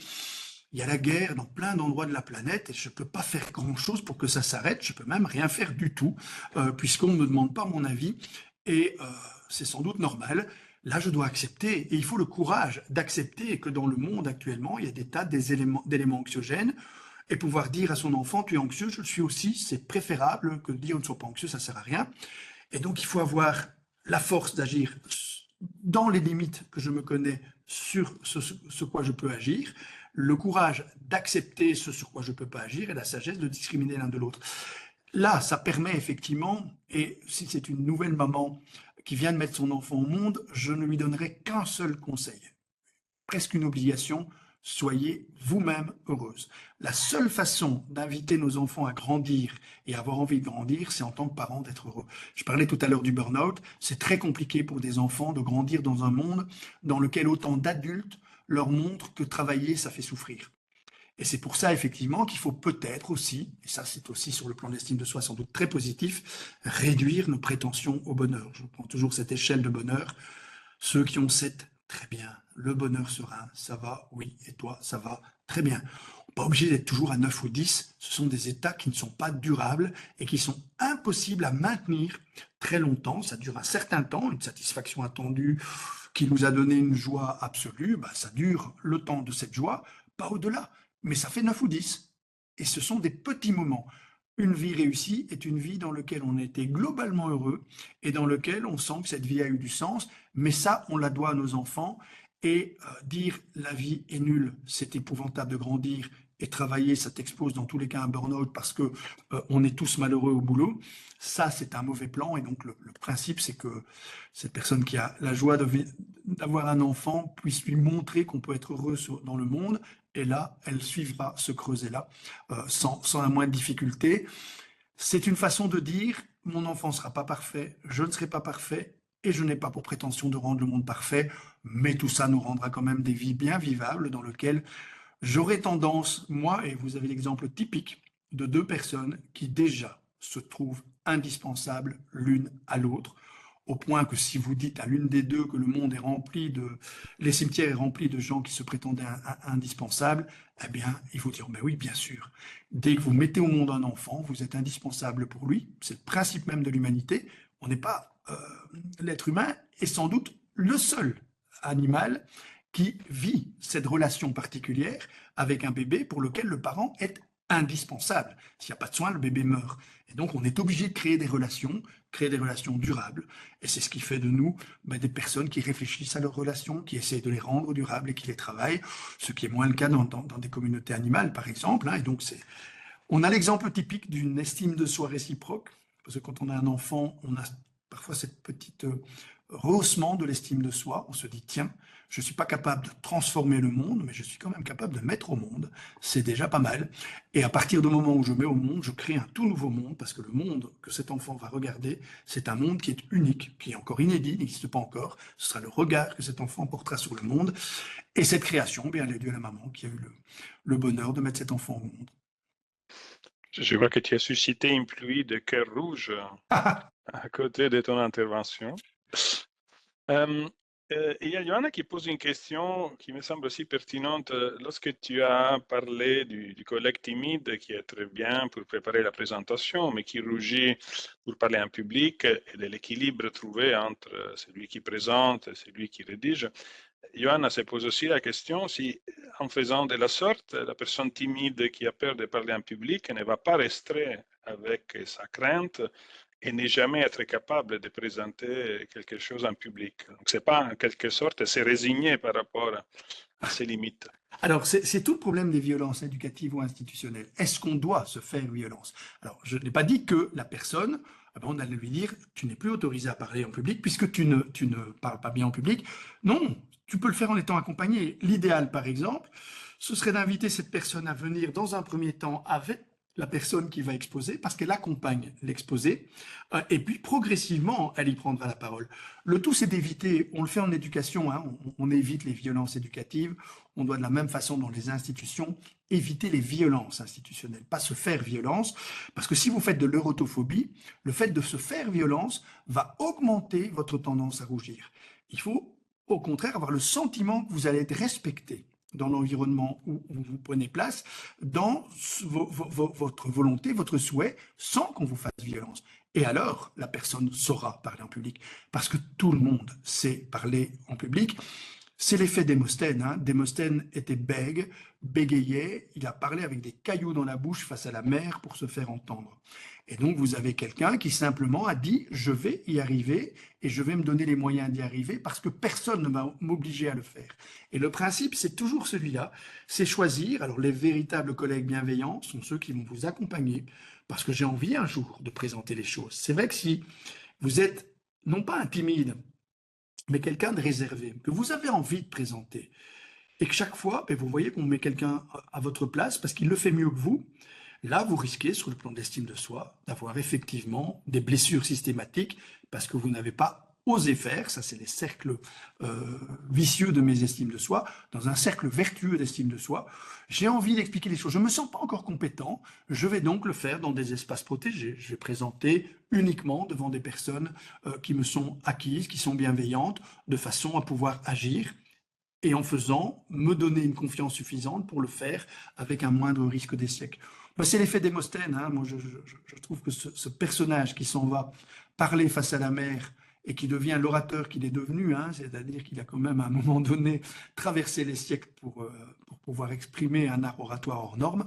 Il y a la guerre dans plein d'endroits de la planète et je ne peux pas faire grand-chose pour que ça s'arrête. Je ne peux même rien faire du tout, puisqu'on ne me demande pas mon avis. Et c'est sans doute normal. Là, je dois accepter. Et il faut le courage d'accepter que dans le monde actuellement, il y a des tas d'éléments anxiogènes. Et pouvoir dire à son enfant, tu es anxieux, je le suis aussi, c'est préférable que de dire ne sois pas anxieux, ça ne sert à rien. Et donc, il faut avoir la force d'agir dans les limites que je me connais sur ce quoi je peux agir, le courage d'accepter ce sur quoi je ne peux pas agir et la sagesse de discriminer l'un de l'autre. Là, ça permet effectivement, et si c'est une nouvelle maman qui vient de mettre son enfant au monde, je ne lui donnerai qu'un seul conseil, presque une obligation, soyez vous-même heureuse. La seule façon d'inviter nos enfants à grandir et avoir envie de grandir, c'est en tant que parent d'être heureux. Je parlais tout à l'heure du burn-out, c'est très compliqué pour des enfants de grandir dans un monde dans lequel autant d'adultes leur montrent que travailler, ça fait souffrir. Et c'est pour ça, effectivement, qu'il faut peut-être aussi, et ça c'est aussi sur le plan de l'estime de soi sans doute très positif, réduire nos prétentions au bonheur. Je prends toujours cette échelle de bonheur. Ceux qui ont 7, très bien. Le bonheur serein, ça va, oui. Et toi, ça va, très bien. On n'est pas obligé d'être toujours à 9 ou 10. Ce sont des états qui ne sont pas durables et qui sont impossibles à maintenir très longtemps. Ça dure un certain temps, une satisfaction attendue qui nous a donné une joie absolue. Bah, ça dure le temps de cette joie, pas au-delà. Mais ça fait 9 ou 10. Et ce sont des petits moments. Une vie réussie est une vie dans laquelle on était globalement heureux et dans laquelle on sent que cette vie a eu du sens. Mais ça, on la doit à nos enfants. Et dire la vie est nulle, c'est épouvantable de grandir et travailler, ça t'expose dans tous les cas à un burn-out parce que on est tous malheureux au boulot. Ça, c'est un mauvais plan. Et donc, le principe, c'est que cette personne qui a la joie d'avoir un enfant puisse lui montrer qu'on peut être heureux dans le monde. Et là, elle suivra ce creuset-là sans la moindre difficulté. C'est une façon de dire, mon enfant ne sera pas parfait, je ne serai pas parfait, et je n'ai pas pour prétention de rendre le monde parfait, mais tout ça nous rendra quand même des vies bien vivables dans lesquelles j'aurais tendance, moi, et vous avez l'exemple typique de 2 personnes qui déjà se trouvent indispensables l'une à l'autre, au point que si vous dites à l'une des deux que le monde est rempli les cimetières est rempli de gens qui se prétendaient indispensables, eh bien, il faut dire, mais oui, bien sûr. Dès que vous mettez au monde un enfant, vous êtes indispensable pour lui. C'est le principe même de l'humanité. On n'est pas l'être humain est sans doute le seul animal qui vit cette relation particulière avec un bébé pour lequel le parent est indispensable. S'il n'y a pas de soin, le bébé meurt. Et donc, on est obligé de créer des relations durables. Et c'est ce qui fait de nous des personnes qui réfléchissent à leurs relations, qui essaient de les rendre durables et qui les travaillent, ce qui est moins le cas dans des communautés animales, par exemple. Et donc, on a l'exemple typique d'une estime de soi réciproque, parce que quand on a un enfant, on a parfois cette petite rehaussement de l'estime de soi. On se dit, tiens, je ne suis pas capable de transformer le monde, mais je suis quand même capable de mettre au monde. C'est déjà pas mal. Et à partir du moment où je mets au monde, je crée un tout nouveau monde, parce que le monde que cet enfant va regarder, c'est un monde qui est unique, qui est encore inédit, n'existe pas encore. Ce sera le regard que cet enfant portera sur le monde. Et cette création, bien, elle est due à la maman qui a eu le bonheur de mettre cet enfant au monde. Je vois que tu as suscité une pluie de cœurs rouges à côté de ton intervention. Il y a Johanna qui pose une question qui me semble aussi pertinente. Lorsque tu as parlé du collègue timide qui est très bien pour préparer la présentation, mais qui rougit pour parler en public, et de l'équilibre trouvé entre celui qui présente et celui qui rédige, Johanna se pose aussi la question si, en faisant de la sorte, la personne timide qui a peur de parler en public ne va pas rester avec sa crainte et n'est jamais être capable de présenter quelque chose en public. Donc, c'est pas en quelque sorte se résigner par rapport à ses limites. Alors, c'est tout le problème des violences éducatives ou institutionnelles. Est-ce qu'on doit se faire violence? Alors, je n'ai pas dit que la personne, eh ben, on allait lui dire, tu n'es plus autorisé à parler en public puisque tu ne parles pas bien en public. Non, tu peux le faire en étant accompagné. L'idéal, par exemple, ce serait d'inviter cette personne à venir dans un premier temps avec la personne qui va exposer, parce qu'elle accompagne l'exposé, et puis progressivement, elle y prendra la parole. Le tout, c'est d'éviter, on le fait en éducation, hein, on évite les violences éducatives, on doit de la même façon dans les institutions éviter les violences institutionnelles, pas se faire violence, parce que si vous faites de l'eurotophobie, le fait de se faire violence va augmenter votre tendance à rougir. Il faut au contraire avoir le sentiment que vous allez être respecté dans l'environnement où vous prenez place, dans votre volonté, votre souhait, sans qu'on vous fasse violence. Et alors, la personne saura parler en public, parce que tout le monde sait parler en public. C'est l'effet Démosthène. Hein. Démosthène était bègue, bégayait, il a parlé avec des cailloux dans la bouche face à la mer pour se faire entendre. Et donc vous avez quelqu'un qui simplement a dit « je vais y arriver et je vais me donner les moyens d'y arriver parce que personne ne va m'obliger à le faire ». Et le principe, c'est toujours celui-là, c'est choisir. Alors les véritables collègues bienveillants sont ceux qui vont vous accompagner parce que j'ai envie un jour de présenter les choses. C'est vrai que si vous êtes non pas un timide, mais quelqu'un de réservé, que vous avez envie de présenter, et que chaque fois, vous voyez qu'on met quelqu'un à votre place parce qu'il le fait mieux que vous, là, vous risquez, sur le plan de l'estime de soi, d'avoir effectivement des blessures systématiques parce que vous n'avez pas osé faire, ça c'est les cercles vicieux de mes estimes de soi, dans un cercle vertueux d'estime de soi, j'ai envie d'expliquer les choses, je ne me sens pas encore compétent, je vais donc le faire dans des espaces protégés, je vais présenter uniquement devant des personnes qui me sont acquises, qui sont bienveillantes, de façon à pouvoir agir, et en faisant, me donner une confiance suffisante pour le faire avec un moindre risque d'échec. C'est l'effet Démosthène. Hein. Moi, je trouve que ce personnage qui s'en va parler face à la mer et qui devient l'orateur qu'il est devenu, hein, c'est-à-dire qu'il a quand même à un moment donné traversé les siècles pour pouvoir exprimer un art oratoire hors norme,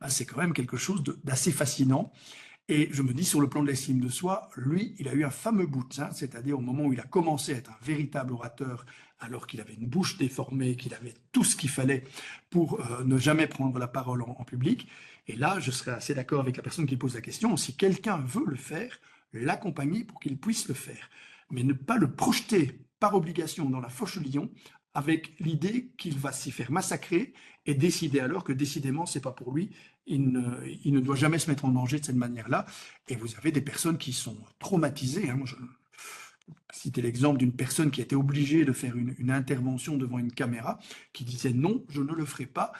c'est quand même quelque chose d'assez fascinant. Et je me dis, sur le plan de l'estime de soi, lui, il a eu un fameux bout, hein, c'est-à-dire au moment où il a commencé à être un véritable orateur, alors qu'il avait une bouche déformée, qu'il avait tout ce qu'il fallait pour ne jamais prendre la parole en public. Et là, je serais assez d'accord avec la personne qui pose la question, si quelqu'un veut le faire, l'accompagner pour qu'il puisse le faire. Mais ne pas le projeter par obligation dans la fosse au lion, avec l'idée qu'il va s'y faire massacrer et décider alors que décidément, c'est pas pour lui, il ne doit jamais se mettre en danger de cette manière-là. Et vous avez des personnes qui sont traumatisées. Hein. Moi, je citais l'exemple d'une personne qui a été obligée de faire une intervention devant une caméra, qui disait non, je ne le ferai pas.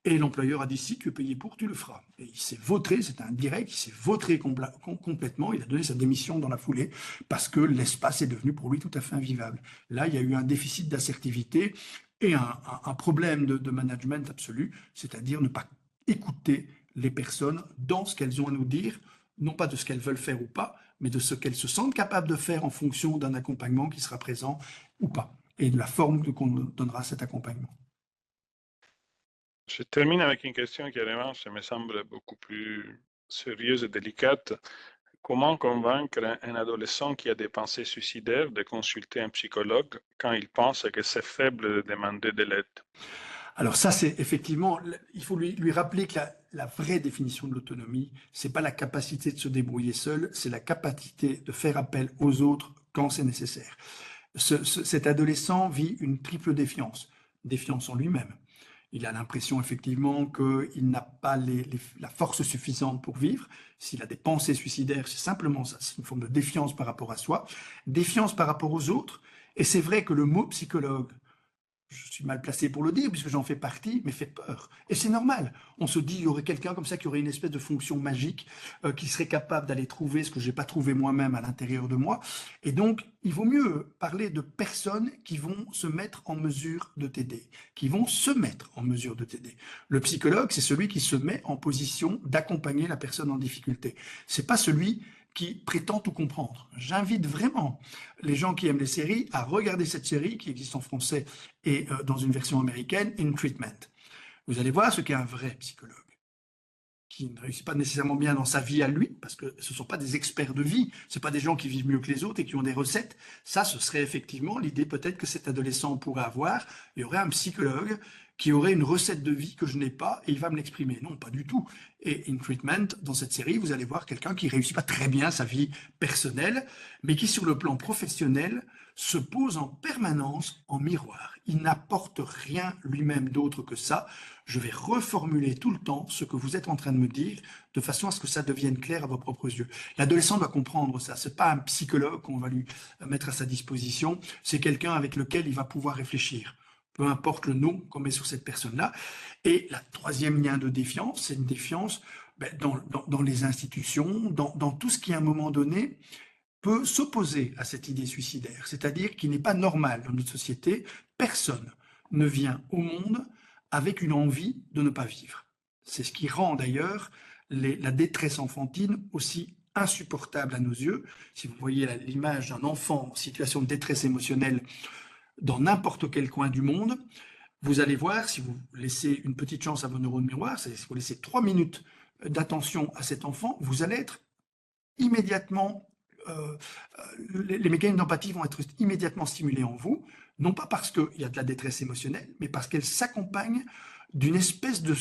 Et l'employeur a dit si tu es payé pour, tu le feras. Et il s'est vautré, c'était un direct, il s'est vautré complètement, il a donné sa démission dans la foulée parce que l'espace est devenu pour lui tout à fait invivable. Là, il y a eu un déficit d'assertivité et un problème de management absolu, c'est-à-dire ne pas écouter les personnes dans ce qu'elles ont à nous dire, non pas de ce qu'elles veulent faire ou pas, mais de ce qu'elles se sentent capables de faire en fonction d'un accompagnement qui sera présent ou pas, et de la forme qu'on donnera à cet accompagnement. Je termine avec une question qui revanche me semble beaucoup plus sérieuse et délicate. Comment convaincre un adolescent qui a des pensées suicidaires de consulter un psychologue quand il pense que c'est faible de demander de l'aide? Alors ça, c'est effectivement, il faut lui rappeler que la vraie définition de l'autonomie, c'est pas la capacité de se débrouiller seul, c'est la capacité de faire appel aux autres quand c'est nécessaire. Cet adolescent vit une triple défiance. Défiance en lui-même. Il a l'impression effectivement qu'il n'a pas la force suffisante pour vivre. S'il a des pensées suicidaires, c'est simplement ça, c'est une forme de défiance par rapport à soi, défiance par rapport aux autres. Et c'est vrai que le mot psychologue, je suis mal placé pour le dire puisque j'en fais partie, mais fait peur. Et c'est normal. On se dit, il y aurait quelqu'un comme ça qui aurait une espèce de fonction magique, qui serait capable d'aller trouver ce que je n'ai pas trouvé moi-même à l'intérieur de moi. Et donc, il vaut mieux parler de personnes qui vont se mettre en mesure de t'aider, qui vont se mettre en mesure de t'aider. Le psychologue, c'est celui qui se met en position d'accompagner la personne en difficulté. C'est pas celui qui prétend tout comprendre. J'invite vraiment les gens qui aiment les séries à regarder cette série qui existe en français et dans une version américaine, In Treatment. Vous allez voir ce qu'est un vrai psychologue, qui ne réussit pas nécessairement bien dans sa vie à lui, parce que ce ne sont pas des experts de vie, ce ne sont pas des gens qui vivent mieux que les autres et qui ont des recettes. Ça, ce serait effectivement l'idée peut-être que cet adolescent pourrait avoir. Il y aurait un psychologue qui aurait une recette de vie que je n'ai pas et il va me l'exprimer. Non, pas du tout. Et in Treatment, dans cette série, vous allez voir quelqu'un qui réussit pas très bien sa vie personnelle, mais qui sur le plan professionnel se pose en permanence en miroir. Il n'apporte rien lui-même d'autre que ça. Je vais reformuler tout le temps ce que vous êtes en train de me dire de façon à ce que ça devienne clair à vos propres yeux. L'adolescent doit comprendre ça. C'est pas un psychologue qu'on va lui mettre à sa disposition. C'est quelqu'un avec lequel il va pouvoir réfléchir. Peu importe le nom qu'on met sur cette personne-là. Et la troisième lien de défiance, c'est une défiance dans les institutions, dans tout ce qui à un moment donné peut s'opposer à cette idée suicidaire. C'est-à-dire qu'il n'est pas normal dans notre société, personne ne vient au monde avec une envie de ne pas vivre. C'est ce qui rend d'ailleurs la détresse enfantine aussi insupportable à nos yeux. Si vous voyez l'image d'un enfant en situation de détresse émotionnelle dans n'importe quel coin du monde, vous allez voir, si vous laissez une petite chance à vos neurones miroirs, c'est-à-dire si vous laissez 3 minutes d'attention à cet enfant, vous allez être immédiatement, les mécanismes d'empathie vont être immédiatement stimulés en vous, non pas parce qu'il y a de la détresse émotionnelle, mais parce qu'elle s'accompagne d'une espèce de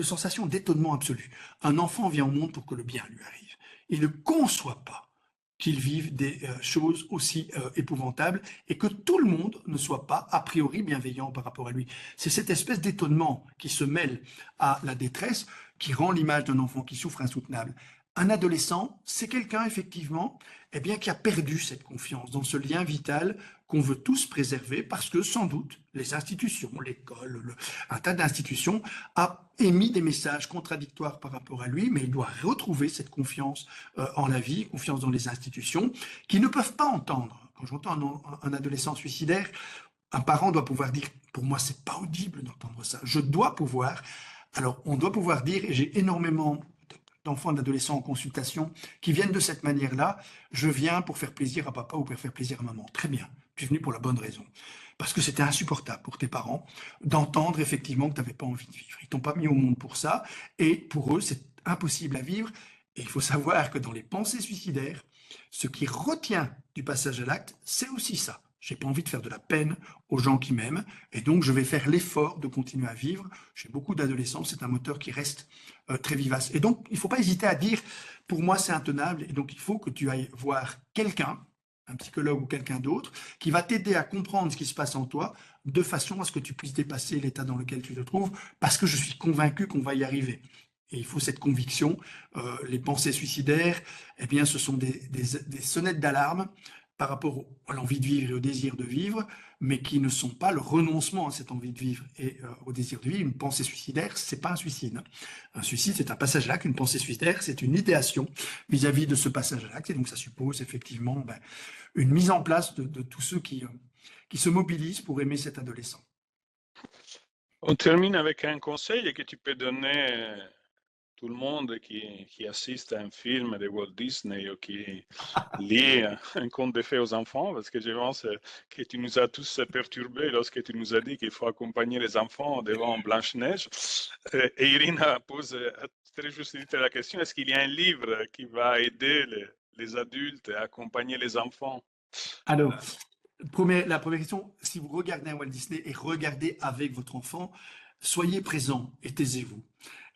sensation d'étonnement absolu. Un enfant vient au monde pour que le bien lui arrive. Il ne conçoit pas qu'il vive des choses aussi épouvantables et que tout le monde ne soit pas a priori bienveillant par rapport à lui. C'est cette espèce d'étonnement qui se mêle à la détresse qui rend l'image d'un enfant qui souffre insoutenable. Un adolescent, c'est quelqu'un effectivement qui a perdu cette confiance dans ce lien vital qu'on veut tous préserver parce que sans doute les institutions, l'école, un tas d'institutions a émis des messages contradictoires par rapport à lui, mais il doit retrouver cette confiance en la vie, confiance dans les institutions, qui ne peuvent pas entendre. Quand j'entends un adolescent suicidaire, un parent doit pouvoir dire, pour moi c'est pas audible d'entendre ça, je dois pouvoir. Alors on doit pouvoir dire, et j'ai énormément d'enfants et d'adolescents en consultation qui viennent de cette manière-là, je viens pour faire plaisir à papa ou pour faire plaisir à maman. Très bien, tu es venu pour la bonne raison. Parce que c'était insupportable pour tes parents d'entendre effectivement que tu n'avais pas envie de vivre. Ils t'ont pas mis au monde pour ça, et pour eux, c'est impossible à vivre. Et il faut savoir que dans les pensées suicidaires, ce qui retient du passage à l'acte, c'est aussi ça. J'ai pas envie de faire de la peine aux gens qui m'aiment, et donc je vais faire l'effort de continuer à vivre. Chez beaucoup d'adolescents, c'est un moteur qui reste très vivace. Et donc, il ne faut pas hésiter à dire, pour moi, c'est intenable, et donc il faut que tu ailles voir quelqu'un, un psychologue ou quelqu'un d'autre, qui va t'aider à comprendre ce qui se passe en toi, de façon à ce que tu puisses dépasser l'état dans lequel tu te trouves, parce que je suis convaincu qu'on va y arriver. Et il faut cette conviction. Les pensées suicidaires, ce sont des sonnettes d'alarme par rapport à l'envie de vivre et au désir de vivre, mais qui ne sont pas le renoncement à cette envie de vivre et au désir de vivre. Une pensée suicidaire, c'est pas un suicide. Un suicide, c'est un passage à l'acte. Une pensée suicidaire, c'est une idéation vis-à-vis de ce passage à l'acte. Et donc, ça suppose effectivement une mise en place de tous ceux qui se mobilisent pour aimer cet adolescent. On termine avec un conseil que tu peux donner tout le monde qui assiste à un film de Walt Disney ou qui lit un conte de fées aux enfants, parce que je pense que tu nous as tous perturbés lorsque tu nous as dit qu'il faut accompagner les enfants devant Blanche-Neige. Et Irina pose très justement la question, est-ce qu'il y a un livre qui va aider les adultes à accompagner les enfants? Alors, la première question, si vous regardez un Walt Disney et regardez avec votre enfant, soyez présent et taisez-vous.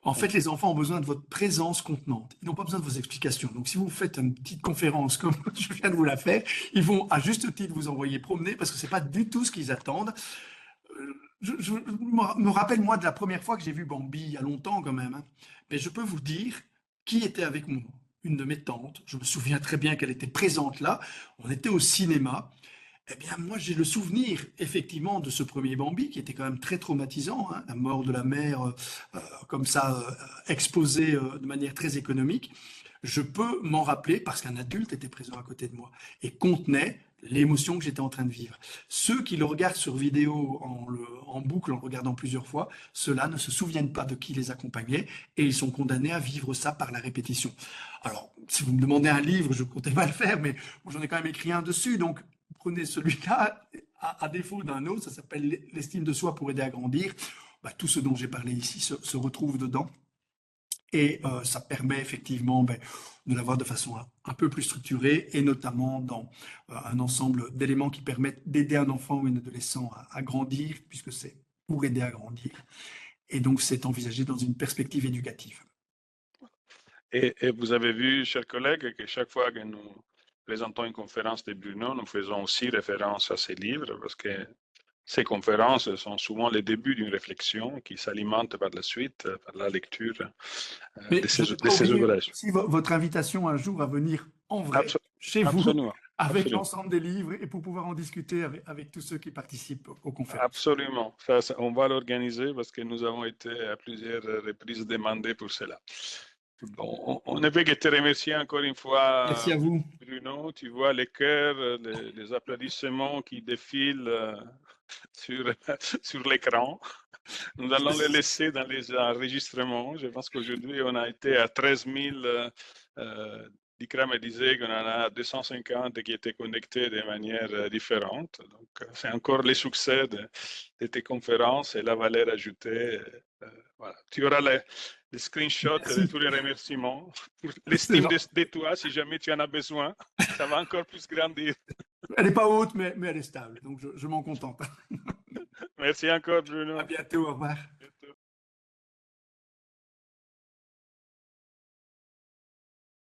En fait, les enfants ont besoin de votre présence contenante. Ils n'ont pas besoin de vos explications. Donc, si vous faites une petite conférence comme je viens de vous la faire, ils vont à juste titre vous envoyer promener parce que c'est pas du tout ce qu'ils attendent. Je me rappelle, moi, de la première fois que j'ai vu Bambi, il y a longtemps quand même. Mais je peux vous dire qui était avec moi. Une de mes tantes. Je me souviens très bien qu'elle était présente là. On était au cinéma. Moi, j'ai le souvenir, effectivement, de ce premier Bambi, qui était quand même très traumatisant, la mort de la mère, comme ça, exposée de manière très économique. Je peux m'en rappeler parce qu'un adulte était présent à côté de moi et contenait l'émotion que j'étais en train de vivre. Ceux qui le regardent sur vidéo en boucle, en le regardant plusieurs fois, ceux-là ne se souviennent pas de qui les accompagnait et ils sont condamnés à vivre ça par la répétition. Alors, si vous me demandez un livre, je ne comptais pas le faire, mais j'en ai quand même écrit un dessus, donc prenez celui-là, à défaut d'un autre, ça s'appelle l'estime de soi pour aider à grandir. Tout ce dont j'ai parlé ici se retrouve dedans. Et ça permet effectivement de l'avoir de façon un peu plus structurée et notamment dans un ensemble d'éléments qui permettent d'aider un enfant ou un adolescent à grandir, puisque c'est pour aider à grandir. Et donc, c'est envisagé dans une perspective éducative. Et vous avez vu, chers collègues, que chaque fois que nous présentons une conférence de Bruno, nous faisons aussi référence à ces livres, parce que ces conférences sont souvent le début d'une réflexion qui s'alimente par la suite, par la lecture Mais de je ces, n'ai de pas ces oublié ouvrages. aussi votre invitation un jour à venir en vrai, chez vous, Absolument. avec Absolument. l'ensemble des livres et pour pouvoir en discuter avec tous ceux qui participent aux conférences. Absolument. On va l'organiser parce que nous avons été à plusieurs reprises demandés pour cela. Bon, on ne peut que te remercier encore une fois, Merci à vous. Bruno. Tu vois les cœurs, les applaudissements qui défilent sur, sur l'écran. Nous allons les laisser dans les enregistrements. Je pense qu'aujourd'hui, on a été à 13 000. Dikra me disait qu'on en a 250 qui étaient connectés de manière différente. Donc, c'est encore le succès de tes conférences et la valeur ajoutée. Voilà. Tu auras les screenshots de tous les remerciements. L'estime de toi, si jamais tu en as besoin, ça va encore plus grandir. Elle n'est pas haute, mais elle est stable. Donc, je m'en contente. Merci encore, Bruno. À bientôt. Au revoir.